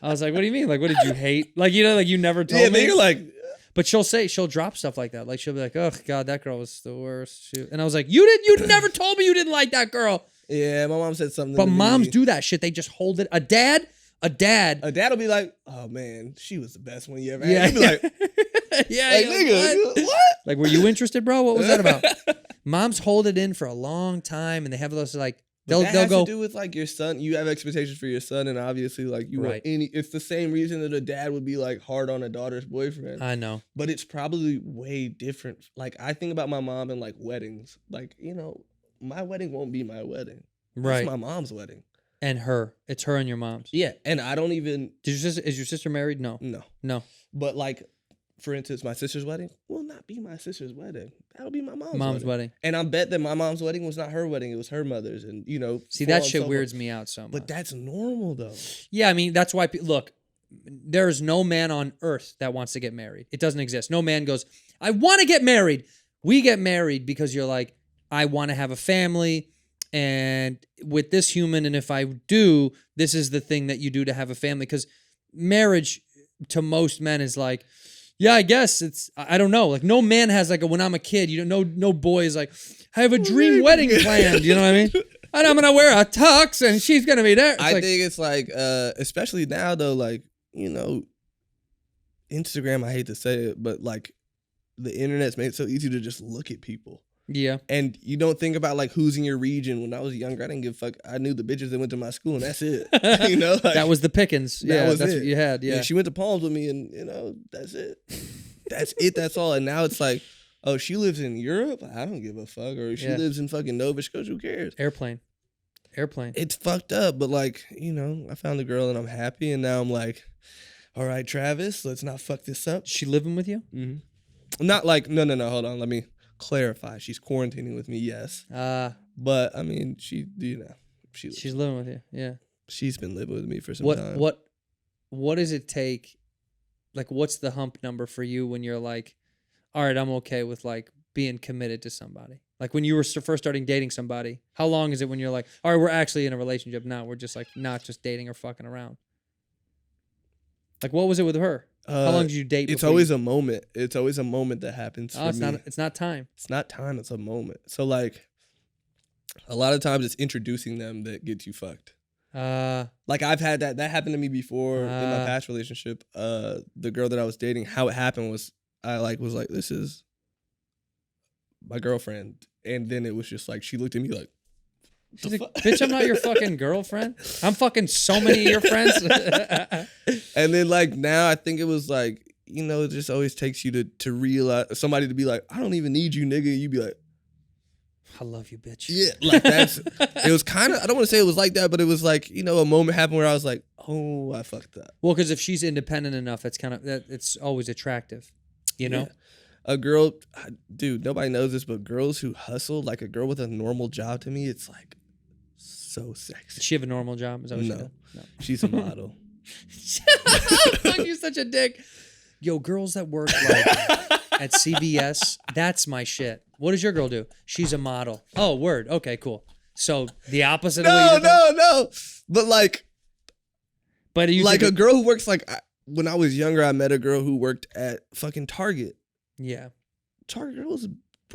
I was like, what do you mean? Like, what did you hate? Like, like you never told me. You're like, But she'll drop stuff like that. Like she'll be like, oh God, that girl was the worst. And I was like, you never told me you didn't like that girl. yeah, my mom said something. But to moms me. do that shit. They just hold it. A dad. A dad will be like, oh man, she was the best one you ever Yeah. had. You'd be like, Yeah. like you're nigga, what? Like, were you interested, bro? What was that about? Moms hold it in for a long time, and they have those like they'll That has go. to do with like your son. You have expectations for your son, and obviously, like you Right. want it's the same reason that a dad would be like hard on a daughter's boyfriend. I know. But it's probably way different. Like I think about my mom and like weddings. Like my wedding won't be my wedding. Right. It's my mom's wedding. And it's her and your mom's. Yeah, and I don't even Is your sister married? No. no. But like, for instance, my sister's wedding will not be my sister's wedding. That'll be my mom's wedding. And I bet that my mom's wedding was not her wedding; it was her mother's. And See, so that on shit so weirds forth. me out so much. But that's normal though. Yeah, I mean, that's why, look, there's no man on earth that wants to get married. It doesn't exist. No man goes, I want to get married. We get married because you're like, I want to have a family. And with this human, and if I do, this is the thing that you do to have a family. Because marriage to most men is like, yeah, I guess I don't know. Like no man has like when I'm a kid, no boy is like, I have a dream wedding planned. You know what I mean? And I'm gonna wear a tux, and she's gonna be there. It's I like, think it's like, especially now though, like Instagram. I hate to say it, but like the internet's made it so easy to just look at people. yeah. And you don't think about like who's in your region. When I was younger, I didn't give a fuck. I knew the bitches that went to my school, and that's it. Like, That was the pickings. that Yeah, was that's it. what you had. Yeah. She went to Palms with me, and that's it. That's it. That's all. And now it's like, oh, she lives in Europe. I don't give a fuck. Or she Yeah. lives in fucking Nova Scotia. Who cares? Airplane. It's fucked up. But like, I found a girl, and I'm happy. And now I'm like, all right, Travis, let's not fuck this up. She living with you? Not like no. Hold on. Let me clarify. She's quarantining with me. Yes. But I mean, she She's living with you. Yeah. she's been living with me for some What time. what does it take? Like, what's the hump number for you when you're like, all right, I'm okay with like being committed to somebody? Like when you were first starting dating somebody, how long is it when you're like, all right, we're actually in a relationship now? We're just like not just dating or fucking around. Like, what was it with her? How long did you date? It's before always you... a moment. It's always a moment that happens for it's me. not. It's not time. It's not time. It's a moment. So like, a lot of times it's introducing them that gets you fucked. Like I've had that happened to me before in my past relationship. The girl that I was dating, how it happened was I was like, this is my girlfriend, and then it was just like she looked at me like, She's like, bitch, I'm not your fucking girlfriend. I'm fucking so many of your friends. and then like now I think it was like, it just always takes you to realize somebody to be like, I don't even need you, nigga. And you be like, I love you, bitch. yeah, like it was kind of, I don't want to say it was like that, but it was like, a moment happened where I was like, oh, I fucked up. Well, because if she's independent enough, it's always attractive, you know? A girl, dude, nobody knows this, but girls who hustle, like a girl with a normal job, to me, it's like so sexy. Does she have a normal job? Is that what she No. does? No. She's a model. Fuck, you're such a dick. Yo, girls that work like at CVS, that's my shit. What does your girl do? She's a model. Oh, word. Okay, cool. So the opposite of what you did. No. But like But a girl who works like when I was younger, I met a girl who worked at fucking Target. Yeah. Target girl was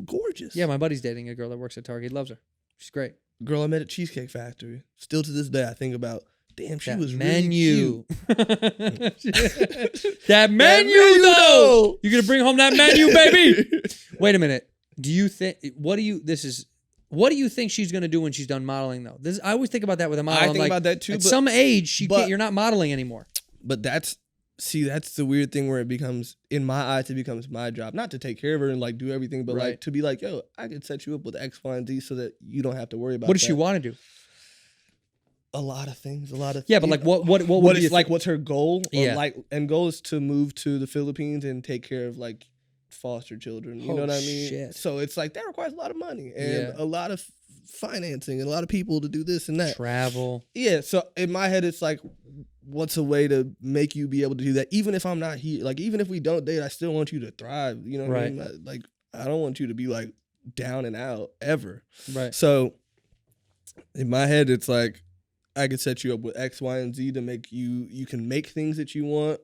gorgeous. Yeah, my buddy's dating a girl that works at Target. He loves her. She's great. Girl I met at Cheesecake Factory. Still to this day, I think about, damn, she That was menu. really cute. That menu, though. You gonna bring home that menu, baby? Wait a minute. Do you think? What do you think she's gonna do when she's done modeling though? I always think about that with a model. I I'm think like, about that too. At but, some age, you're not modeling anymore. But that's the weird thing where it becomes, in my eyes, it becomes my job. Not to take care of her and like do everything, but like to be like, yo, I could set you up with X, Y, and Z so that you don't have to worry about What does she want to do? A lot of things. Yeah, but like what would you like what's her goal? Yeah. And goal is to move to the Philippines and take care of like foster children. You know what I mean? Shit. So it's like that requires a lot of money and Yeah. a lot of financing and a lot of people to do this and that. travel? Yeah. So in my head, it's like, what's a way to make you be able to do that? Even if I'm not here, like even if we don't date, I still want you to thrive. You know what I mean? Like I don't want you to be like down and out ever. Right. So in my head, it's like, I could set you up with X, Y, and Z to make you can make things that you want.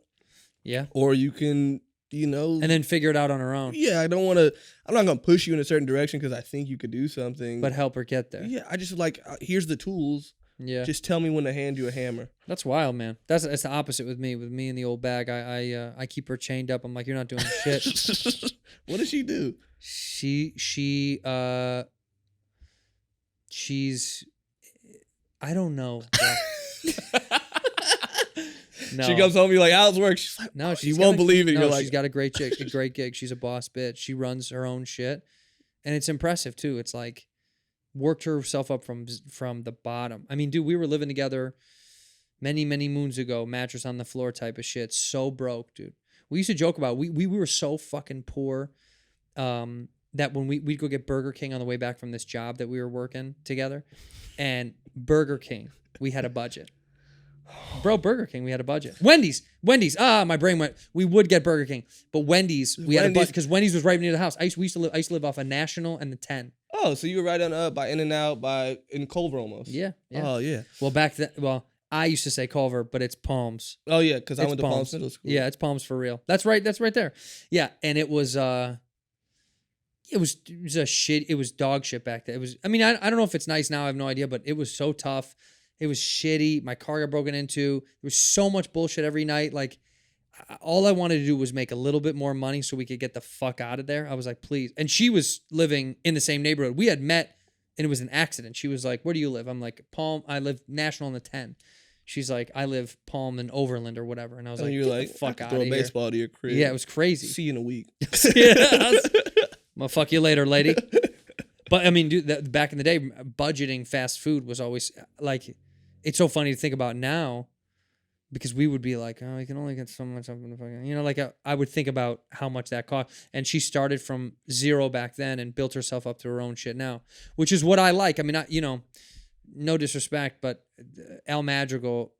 Yeah. Or you can, And then figure it out on her own. Yeah, I'm not going to push you in a certain direction because I think you could do something. But help her get there. Yeah, I just like, here's the tools. Yeah. Just tell me when to hand you a hammer. That's wild, man. That's the opposite with me. With me in the old bag, I keep her chained up. I'm like, you're not doing shit. What does she do? She's I don't know. Bro. No. She comes home, you're like, how's work? She's like, No, you won't believe it. No, You're like, she's got a great gig. She's a boss bitch. She runs her own shit, and it's impressive too. It's like worked herself up from the bottom. I mean, dude, we were living together many moons ago. Mattress on the floor type of shit. So broke, dude. We used to joke about we were so fucking poor that when we'd go get Burger King on the way back from this job that we were working together, and Burger King, we had a budget. Bro, Burger King, we had a budget. Wendy's. My brain went. We would get Burger King, but Wendy's, we had a budget because Wendy's was right near the house. I used to live off a National and the 10. oh, so you were right on by In-N-Out in Culver almost. Yeah. Oh yeah. Well, back then, I used to say Culver, but it's Palms. Oh yeah, because I It's went to Palms Middle School. Yeah, it's Palms for real. That's right there. Yeah, and it was it was dog shit back then. I don't know if it's nice now, I have no idea, but it was so tough. It was shitty. My car got broken into. There was so much bullshit every night. Like, all I wanted to do was make a little bit more money so we could get the fuck out of there. I was like, please. And she was living in the same neighborhood. We had met, and it was an accident. She was like, where do you live? I'm like, Palm. I live National in the 10. She's like, I live Palm and Overland or whatever. And I was like, you're get like, the fuck I out could of throw a here. baseball to your crib. Yeah, it was crazy. See you in a week. Well, fuck you later, lady. But I mean, dude, back in the day, budgeting fast food was always like, it's so funny to think about now because we would be like, oh, you can only get so much up in the fucking, like I would think about how much that cost. And she started from zero back then and built herself up to her own shit now, which is what I like. I mean, no disrespect, but Al Madrigal,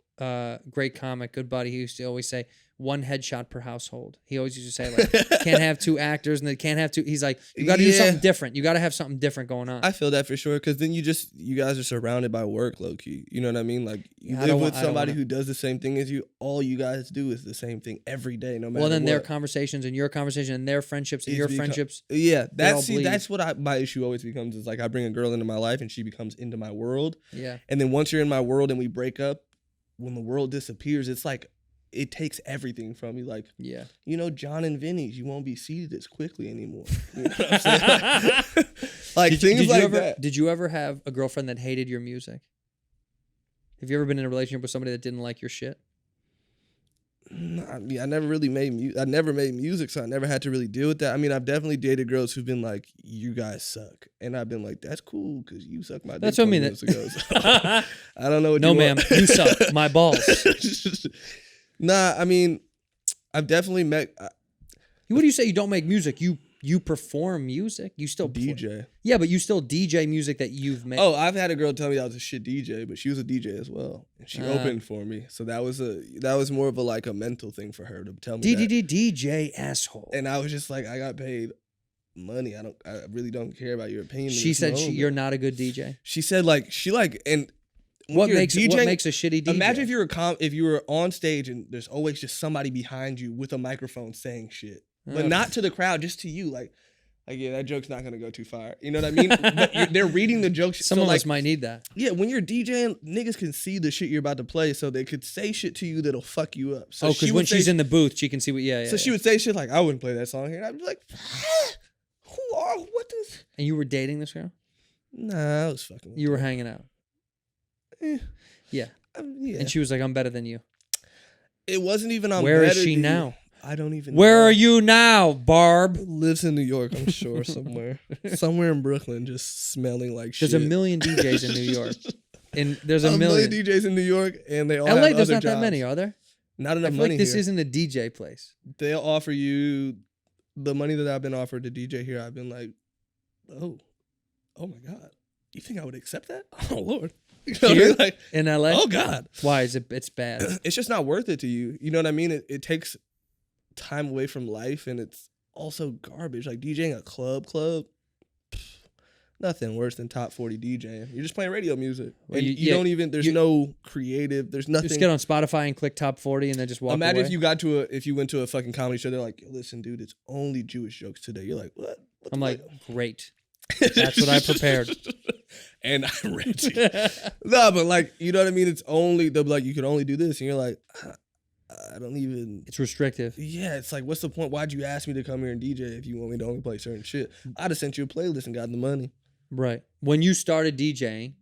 great comic, good buddy, he used to always say, one headshot per household. He always used to say, like, can't have two actors and they can't have two. He's like, you got to do something different. You got to have something different going on. I feel that for sure because then you guys are surrounded by work, low key. You know what I mean? Like you live with somebody who does the same thing as you. All you guys do is the same thing every day, no matter. Well, then what. their conversations and your conversation and their friendships and your friendships. Yeah, that's what my issue always becomes is like I bring a girl into my life and she becomes into my world. Yeah. And then once you're in my world and we break up, when the world disappears, it's like. It takes everything from you. Like, yeah, John and Vinny's, you won't be seated as quickly anymore. You know what I'm saying? Like, things like that. Did you ever have a girlfriend that hated your music? Have you ever been in a relationship with somebody that didn't like your shit? No, I mean, I never made music, so I never had to really deal with that. I mean, I've definitely dated girls who've been like, you guys suck. And I've been like, that's cool, because you suck my dick. That's what I mean. I don't know what no, you ma'am, want. you suck my balls. Nah, I mean, I've definitely met. What do you say? You don't make music. You You perform music. You still DJ. Yeah, but you still DJ music that you've made. Oh, I've had a girl tell me I was a shit DJ, but she was a DJ as well, and she opened for me. So that was more of a mental thing for her to tell me that. DJ asshole. And I was just like, I got paid money. I really don't care about your opinion. She said you're not a good DJ. She said and What you're makes DJing, what makes a shitty DJ? Imagine if you were on stage and there's always just somebody behind you with a microphone saying shit, but not to the crowd, just to you. Like yeah, that joke's not gonna go too far. You know what I mean? But they're reading the jokes. Some of us might need that. Yeah, when you're DJing, niggas can see the shit you're about to play, so they could say shit to you that'll fuck you up. So because when she's in the booth, she can see what. Yeah. So she would say shit like, "I wouldn't play that song here." And I'd be like, "What this?" And you were dating this girl? Nah, I was fucking. With you were hanging out. Yeah. Yeah. Yeah. And she was like, "I'm better than you." It wasn't even on. Where is she now? I don't even. Where know. are you now, Barb? Lives in New York, I'm sure, somewhere in Brooklyn, just smelling like shit. There's a million DJs in New York. There's a million DJs in New York, and they all LA. have There's other not jobs. that many, are there? Not enough I feel money like this here. isn't a DJ place. They'll offer you the money that I've been offered to DJ here. I've been like, oh my god, you think I would accept that? Oh Lord. You know what I mean? Like, in LA? Oh God. Why is it? It's bad. It's just not worth it to you. You know what I mean? It takes time away from life, and it's also garbage. Like DJing a club, nothing worse than top 40 DJing. You're just playing radio music. Well, and you don't even, there's no creative, there's nothing. Just get on Spotify and click top 40 and then just walk Imagine away. if you went to a fucking comedy show, they're like, listen, dude, it's only Jewish jokes today. You're like, what? I'm like, great. That's what I prepared. And I'm ready. No, but like, you know what I mean? It's only, they'll be like, you can only do this. And you're like, I don't even. It's restrictive. Yeah, it's like, what's the point? Why'd you ask me to come here and DJ if you want me to only play certain shit? I'd have sent you a playlist and gotten the money. Right. When you started DJing.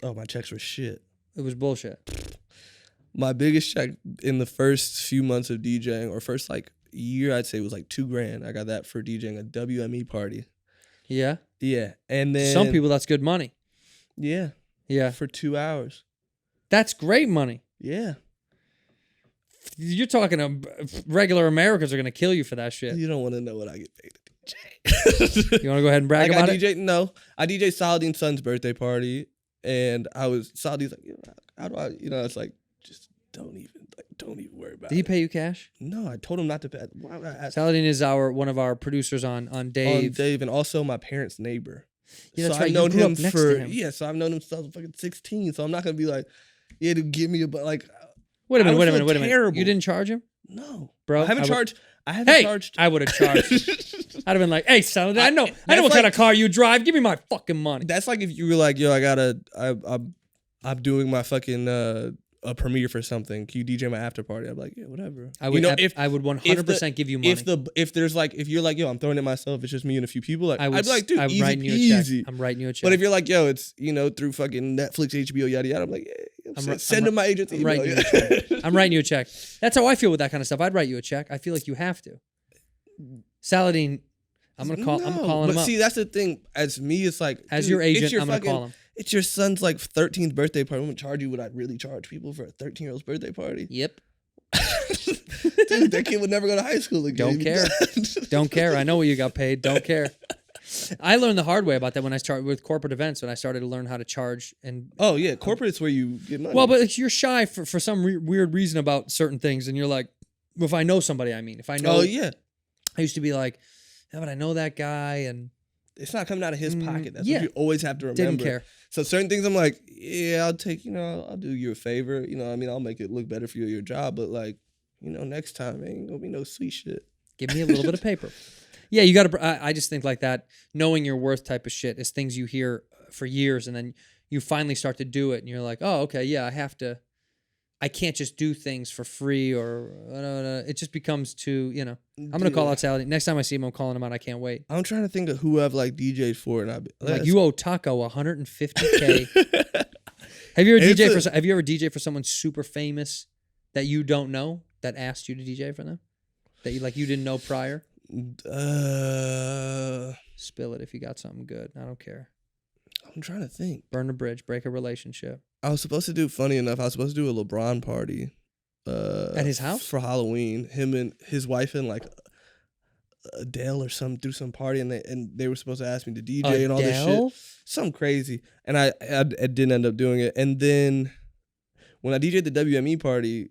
Oh, my checks were shit. It was bullshit. My biggest check in the first few months of DJing, or first like year, I'd say was like $2,000. I got that for DJing a WME party. Yeah? Yeah. And then. Some people, that's good money. Yeah. Yeah. For 2 hours. That's great money. Yeah. You're talking regular Americans are going to kill you for that shit. You don't want to know what I get paid to DJ. You want to go ahead and brag about it? No. I DJ Saladin's son's birthday party, and Saladin's like, how do I, it's like, just don't even worry about it. Did he pay you cash? No, I told him not to pay. Why would I ask? Saladin is one of our producers on Dave. On Dave, and also my parents' neighbor. Yeah, that's so right. I've known you grew him up next for to him. Yeah, so I've known him since I was fucking 16. So I'm not gonna be like, yeah, to give me like. Wait a minute. Terrible. You didn't charge him? No, bro. I haven't charged. I would have charged. I'd have been like, hey, Saladin, I know what kind of car you drive. Give me my fucking money. That's like if you were like, yo, I'm doing my fucking a premiere for something. Can you DJ my after party? I'm like, yeah, whatever. I would 100% give you money. If you're like, yo, I'm throwing it myself, it's just me and a few people. Like, I'd be like, dude, I'm easy writing you a peasy. check. I'm writing you a check. But if you're like, yo, it's through fucking Netflix, HBO, yada yada, I'm like, yeah, send them my agent's email. Writing you a check. I'm writing you a check. That's how I feel with that kind of stuff. I'd write you a check. I feel like you have to. Saladin, I'm calling him up. But see, that's the thing. As me, it's like, as dude, your agent, I'm gonna call him. It's your son's like 13th birthday party. I'm gonna charge you what I'd really charge people for a 13-year-old's birthday party. Yep. Dude, that kid would never go to high school again. Don't care. Don't care. I know what you got paid. Don't care. I learned the hard way about that when I started with corporate events. When I started to learn how to charge and. Oh yeah, corporate's where you get money. Well, but you're shy for some weird reason about certain things, and you're like, if I know somebody, if I know. Oh yeah. I used to be like, yeah, but I know that guy, and it's not coming out of his pocket. That's what you always have to remember. Didn't care. So certain things, I'm like, yeah, I'll take. I'll do you a favor. I'll make it look better for you at your job. But like, next time ain't gonna be no sweet shit. Give me a little bit of paper. Yeah, you got to. I just think like that. Knowing your worth type of shit is things you hear for years, and then you finally start to do it, and you're like, oh, okay, yeah, I have to. I can't just do things for free, or it just becomes too. I'm gonna call out Saladin next time I see him. I'm calling him out. I can't wait. I'm trying to think of who I've like DJ'd for, and like you owe Taco $150K. Have you ever DJ'd for someone super famous that you don't know that asked you to DJ for them that you didn't know prior? Spill it if you got something good. I don't care. I'm trying to think. Burn a bridge, break a relationship. I was supposed to do, funny enough, I was supposed to do a LeBron party. At his house? For Halloween. Him and his wife and like Adele or something through some party, and they were supposed to ask me to DJ and all this Adele? shit. Something crazy. And I didn't end up doing it. And then when I DJ'd the WME party,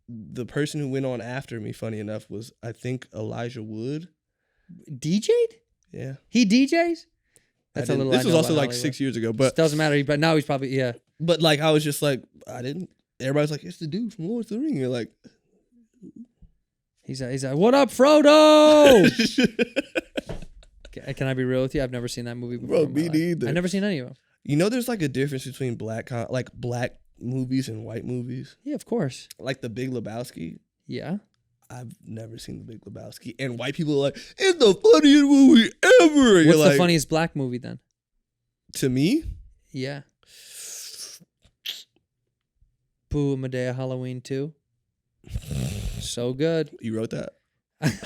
the person who went on after me, funny enough, was I think Elijah Wood. DJ'd? Yeah. He DJs? That's a I didn't- little. This I was know also about like Hollywood. 6 years ago, It but doesn't matter. But now he's probably like I was just like I didn't. Everybody's like, it's the dude from Lord of the Ring. You're like, He's like, what up, Frodo? Can I be real with you? I've never seen that movie before. Bro, in my me life. neither. I've never seen any of them. you know, there's like a difference between black movies and white movies. Yeah, of course. Like The Big Lebowski. Yeah. I've never seen The Big Lebowski, and white people are like, it's the funniest movie ever. What's You're the like, funniest black movie then? to me? Yeah. Boo Medea Halloween 2. So good. You wrote that.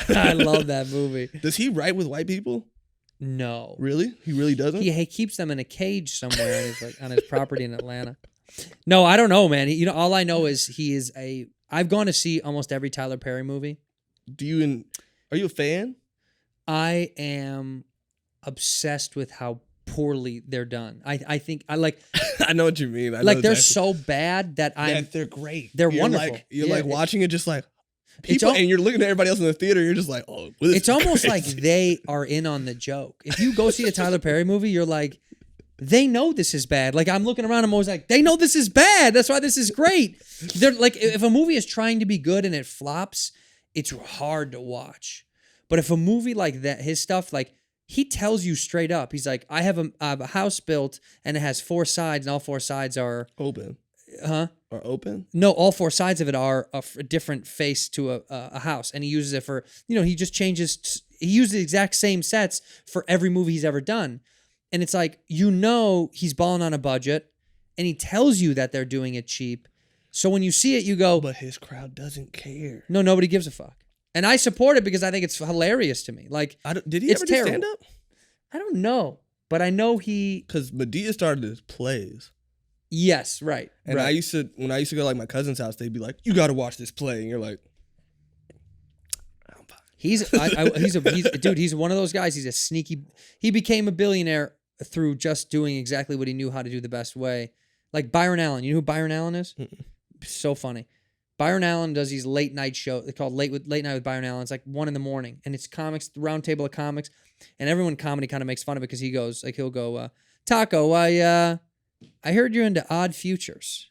I love that movie. Does he write with white people? No. Really? He really doesn't? He keeps them in a cage somewhere on his property in Atlanta. No, I don't know, man. All I know is I've gone to see almost every Tyler Perry movie. Are you a fan? I am obsessed with how poorly they're done. I think I like I know what you mean. I like know they're exactly. so bad that they're great. they're You're wonderful. Like, you're Yeah, like watching it just like people, al- and you're looking at everybody else in the theater. You're just like, oh, this it's is almost like crazy. they are in on the joke. If you go see a Tyler Perry movie, you're like, they know this is bad. Like I'm looking around, I'm always like, they know this is bad. That's why this is great. They're like, if a movie is trying to be good and it flops, it's hard to watch. But if a movie like that, his stuff, like he tells you straight up, he's like, I have a house built and it has 4 sides, and all 4 sides are open. Huh? Or open? No, all 4 sides of it are a different face to a house, and he uses it for he just changes. He uses the exact same sets for every movie he's ever done, and it's like he's balling on a budget, and he tells you that they're doing it cheap. So when you see it, you go, But his crowd doesn't care. no, nobody gives a fuck, and I support it because I think it's hilarious to me. Like, Did he it's ever do terrible. stand up? I don't know, but I know Because Medea started his plays. Yes, right. And right. when I used to go to like my cousin's house, they'd be like, "You got to watch this play," and you're like, He's one of those guys. He's a sneaky. He became a billionaire through just doing exactly what he knew how to do the best way. Like Byron Allen. You know who Byron Allen is? So funny. Byron Allen does these late night shows. They're called Late Night with Byron Allen. It's like 1 a.m. and it's comics, the round table of comics, and everyone in comedy kind of makes fun of it because he'll go, Taco, I heard you're into Odd Futures.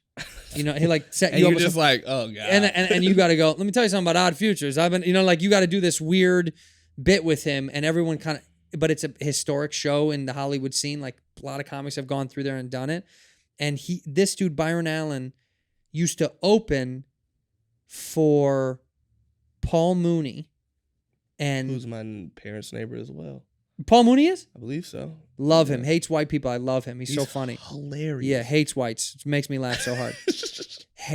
He like set and you you're up with just some- like, oh god. and you got to go, let me tell you something about Odd Futures. I've been, like you got to do this weird bit with him, and everyone kind of, but it's a historic show in the Hollywood scene. Like a lot of comics have gone through there and done it. And this dude, Byron Allen, used to open for Paul Mooney. And Who's my parents' neighbor as well. Paul Mooney is? I believe so. Love him. Hates white people. I love him. He's so funny. Hilarious. Yeah, hates whites. It makes me laugh so hard.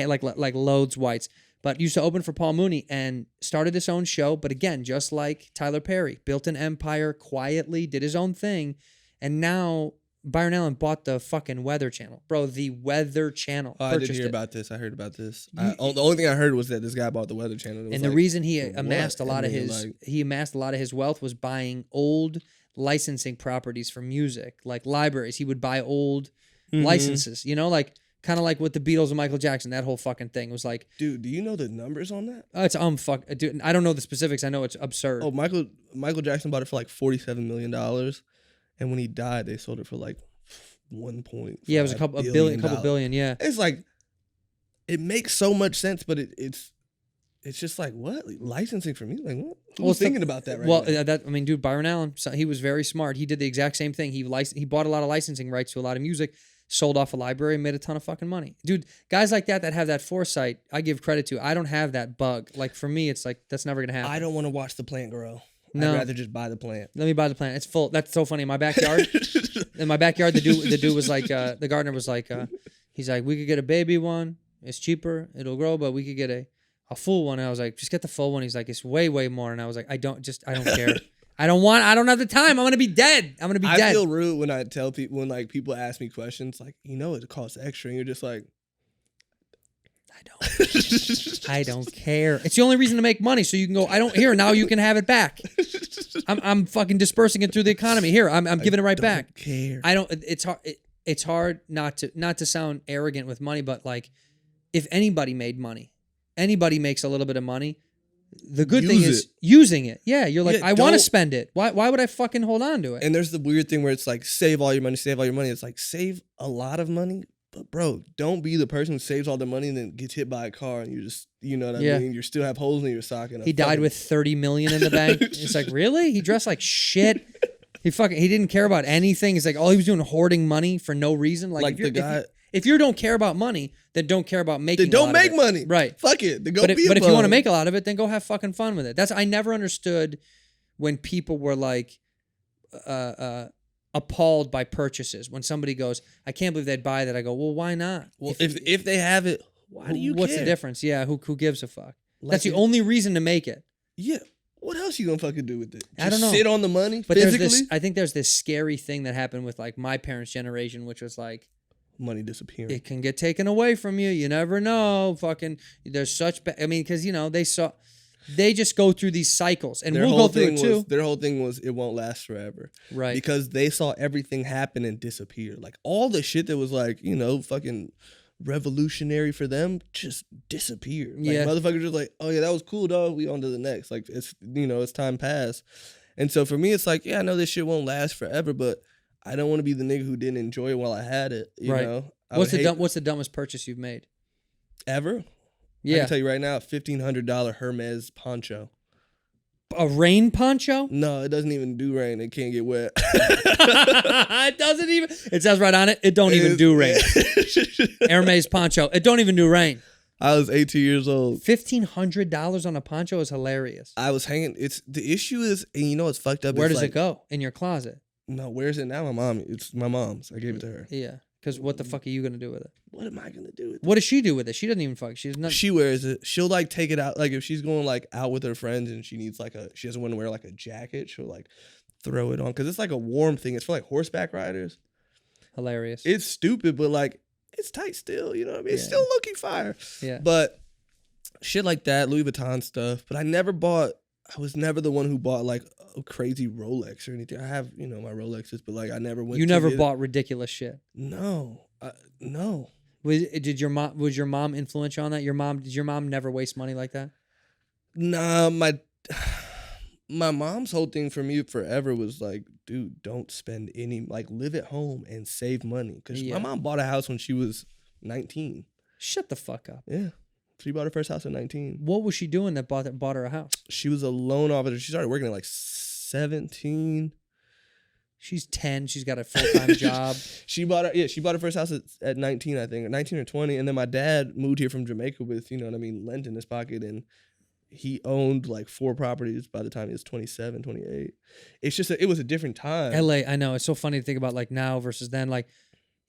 like loads whites. But used to open for Paul Mooney and started his own show. But again, just like Tyler Perry, built an empire quietly, did his own thing. And now Byron Allen bought the fucking Weather Channel. Bro, the Weather Channel. Oh, I didn't Purchased hear it. about this. I heard about this. The only thing I heard was that this guy bought the Weather Channel. It was And the like, reason he for amassed what? a lot of I mean, his like- he amassed a lot of his wealth was buying old licensing properties for music, like libraries. He would buy old licenses, like kind of like with the Beatles and Michael Jackson. That whole fucking thing was like, dude, do you know the numbers on that? oh, it's dude. I don't know the specifics. I know it's absurd. Oh, Michael Jackson bought it for like $47 million, and when he died, they sold it for like 1.5 yeah, it was a couple billion. Yeah, It's like it makes so much sense, but it's just like what licensing for me? Like what? Who's thinking about that right now? Dude, Byron Allen, he was very smart. He did the exact same thing. He bought a lot of licensing rights to a lot of music, sold off a library, made a ton of fucking money. Dude, guys like that have that foresight, I give credit to. I don't have that bug. Like for me, it's like that's never gonna happen. I don't want to watch the plant grow. No. I'd rather just buy the plant. Let me buy the plant. It's full. That's so funny. In my backyard, the dude was like, the gardener was like, he's like, we could get a baby one. It's cheaper. It'll grow, but we could get a full one. And I was like, just get the full one. He's like, it's way, way more. And I was like, I don't care. I don't have the time. I'm going to be dead. I feel rude when I tell people, when like people ask me questions, like, it costs extra. And you're just like, I don't care. It's the only reason to make money, so you can go. I don't here now. You can have it back. I'm fucking dispersing it through the economy. Here, I'm giving it right back. Care. I don't. It's hard. It's hard not to sound arrogant with money, but like, if anybody made money, anybody makes a little bit of money. The good thing is using it. Yeah, you're like, I want to spend it. Why would I fucking hold on to it? And there's the weird thing where it's like, save all your money, save all your money. It's like, save a lot of money. But bro, don't be the person who saves all the money and then gets hit by a car and you just, you know what I mean? You still have holes in your sock. And he died with $30 million in the bank. It's like, really? He dressed like shit. He didn't care about anything. It's like all he was doing hoarding money for no reason. Like the guy. If you don't care about money, then don't care about making. Then don't make money. Right. Fuck it. Then go but be if you want to make a lot of it, then go have fucking fun with it. I never understood when people were like appalled by purchases. When somebody goes, I can't believe they'd buy that. I go, well, why not? Well, if they have it, why do you What's care? the difference? Yeah, who gives a fuck? Like That's the only reason to make it. Yeah. What else you gonna fucking do with it? Just I don't know. Sit on the money But physically? I think there's this scary thing that happened with like my parents' generation, which was like, money disappearing. it can get taken away from you. You never know. Fucking, there's such. I mean, because they just go through these cycles, and we'll go through it too. Their whole thing was it won't last forever, Right? Because they saw everything happen and disappear. Like all the shit that was like fucking revolutionary for them just disappeared. Like, motherfuckers just like, oh yeah, that was cool, dog. We on to the next. Like it's it's time passed, and so for me, it's like, yeah, I know this shit won't last forever, but I don't want to be the nigga who didn't enjoy it while I had it. You know, What's the dumbest purchase you've made ever? Yeah, I can tell you right now, $1,500 Hermes poncho. A rain poncho? No, it doesn't even do rain. It can't get wet. It doesn't even. It says right on it. It don't even do rain. Hermes poncho. It don't even do rain. I was 18 years old. $1,500 on a poncho is hilarious. I was hanging. The issue is, and you know what's fucked up? Where does it go? In your closet? No, where's it now? It's my mom's. I gave it to her. Yeah. Because what the fuck are you gonna do with it? What am I gonna do with it? What does she do with it? She doesn't even fuck. She's not. She wears it. She'll like take it out. Like if she's going like out with her friends and she needs she doesn't want to wear like a jacket, she'll like throw it on because it's like a warm thing. It's for like horseback riders. Hilarious. It's stupid, but like it's tight still. You know what I mean? It's still looking fire. Yeah. But shit like that, Louis Vuitton stuff. But I was never the one who bought like a crazy Rolex or anything. I have, my Rolexes, but like I never went. You never bought ridiculous shit. No, no. Was your mom influential on that? Did your mom never waste money like that? Nah, my mom's whole thing for me forever was like, dude, don't spend any, like live at home and save money. Because my mom bought a house when she was 19. Shut the fuck up. Yeah. She bought her first house at 19. What was she doing that bought her a house? She was a loan officer. She started working at like 17. She's 10. She's got a full-time job. She bought her first house at 19, I think, 19 or 20. And then my dad moved here from Jamaica with, lent in his pocket. And he owned like 4 properties by the time he was 27, 28. It's just, it was a different time. LA, I know. It's so funny to think about like now versus then. Like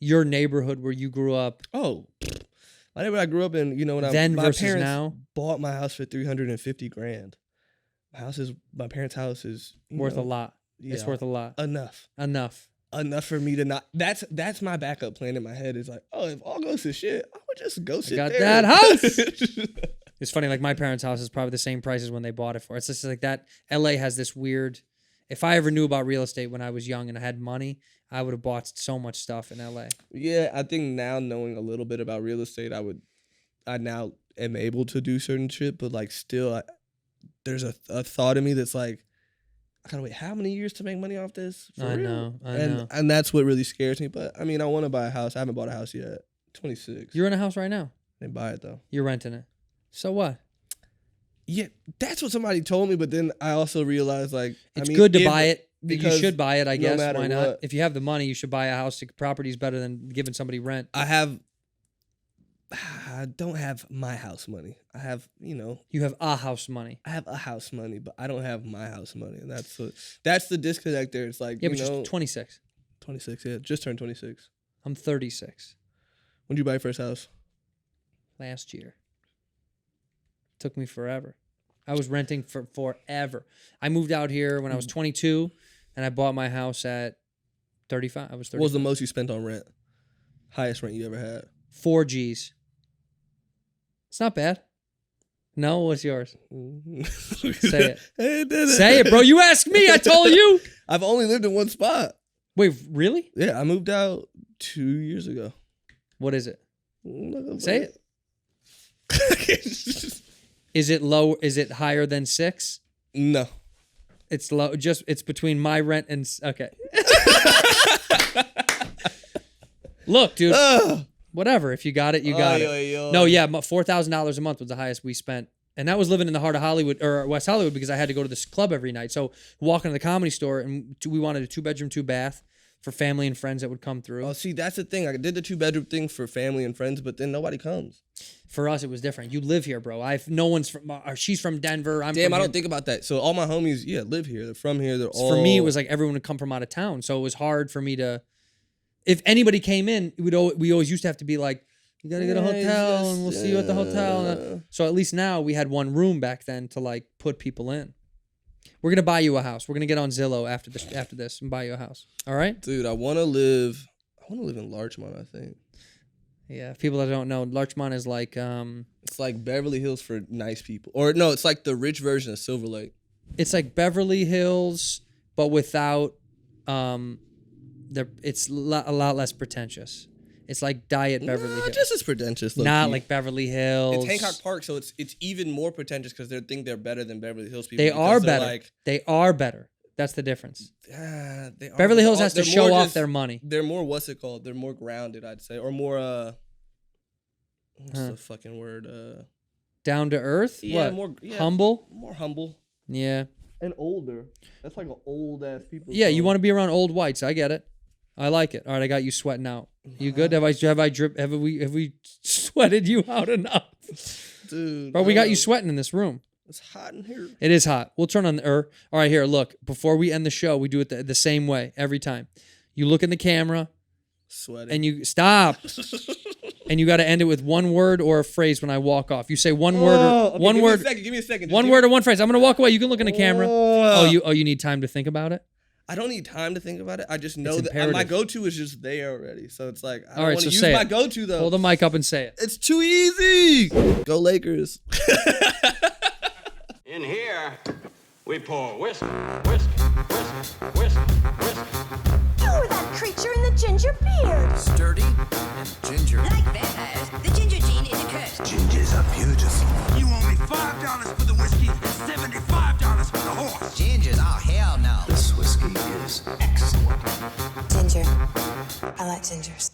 your neighborhood where you grew up. Oh, my neighborhood I grew up in, when my parents now bought my house for $350,000. My parents' house is worth a lot. Yeah, it's worth a lot. Enough for me to not. That's my backup plan in my head. Is like, oh, if all goes to shit, I would just go sit got there. that house. It's funny. Like my parents' house is probably the same price as when they bought it for. It's just like that. LA has this weird. If I ever knew about real estate when I was young and I had money, I would have bought so much stuff in LA. Yeah, I think now knowing a little bit about real estate, I now am able to do certain shit, but like still, there's a thought in me that's like, I gotta wait how many years to make money off this? For real? I know. And that's what really scares me. But I mean, I want to buy a house. I haven't bought a house yet. 26. You're in a house right now. Didn't buy it though. You're renting it. So what? Yeah, that's what somebody told me. But then I also realized like it's good to buy it. Because you should buy it, I guess. Why not? What. If you have the money, you should buy a house. Property is better than giving somebody rent. I don't have my house money. I have, You have a house money. I have a house money, but I don't have my house money, and that's the disconnect there. It's like, but you're 26. 26, yeah, just turned 26. I'm 36. When did you buy your first house? Last year. Took me forever. I was renting for forever. I moved out here when I was 22, and I bought my house at 35. I was 35. What was the most you spent on rent? Highest rent you ever had? 4 G's. It's not bad. No, what's yours? Say it. Say it, bro. You asked me. I told you. I've only lived in one spot. Wait, really? Yeah, I moved out 2 years ago. What is it? Say it. it. Is it low? Is it higher than 6? No. It's low. It's between my rent and okay. Look, dude. Whatever. If you got it, you got it. No, yeah, $4,000 a month was the highest we spent, and that was living in the heart of Hollywood or West Hollywood because I had to go to this club every night. So walking to the Comedy Store, and we wanted a 2-bedroom, 2-bath for family and friends that would come through. Oh, see, that's the thing. I did the 2-bedroom thing for family and friends, but then nobody comes. For us, it was different. You live here, bro. No one's from. She's from Denver. I'm. Damn, from I here. don't think about that. So all my homies, live here. They're from here. They're all. For me, it was like everyone would come from out of town, so it was hard for me to. If anybody came in, we always used to have to be like, you gotta get a hotel, and we'll see you at the hotel. So at least now we had one room back then to like put people in. We're gonna buy you a house. We're gonna get on Zillow after this and buy you a house. All right, dude. I want to live in Larchmont. I think. Yeah, people that don't know, Larchmont is like it's like Beverly Hills for nice people, or no, it's like the rich version of Silver Lake. It's like Beverly Hills, but without it's a lot less pretentious. It's like Diet Beverly Hills. Just as pretentious. Not like Beverly Hills. It's Hancock Park, so it's even more pretentious because they think they're better than Beverly Hills people. They are better. They are better. That's the difference. They are. Beverly Hills has to show off their money. They're more, what's it called? They're more grounded, I'd say. Or more, what's the fucking word? Down to earth? Yeah, what? more humble? More humble. Yeah. And older. That's like an old ass people. Yeah, you want to be around old whites. I get it. I like it. All right, I got you sweating out. You good? Have we sweated you out enough? Dude. Bro, we got you sweating in this room. It's hot in here. It is hot. We'll turn on the All right, here, look. Before we end the show, we do it the same way every time. You look in the camera. Sweating. And you stop. And you got to end it with one word or a phrase when I walk off. You say one word or one word. Give me a second. One word or one phrase. I'm going to walk away. You can look in the camera. You need time to think about it? I don't need time to think about it. I just know that my go-to is just there already. So it's like, I don't want to use my go-to though. Hold the mic up and say it. It's too easy. Go Lakers. In here, we pour whisk, whisk, whisk, whisk, whisk. You were that creature in the ginger beard. Sturdy and ginger. Like vampires, the ginger gene is a curse. Gingers are beautiful. You owe me $5 for the whiskey and $75 for the horse. Gingers? Oh, hell no. This whiskey is excellent. Ginger. I like gingers.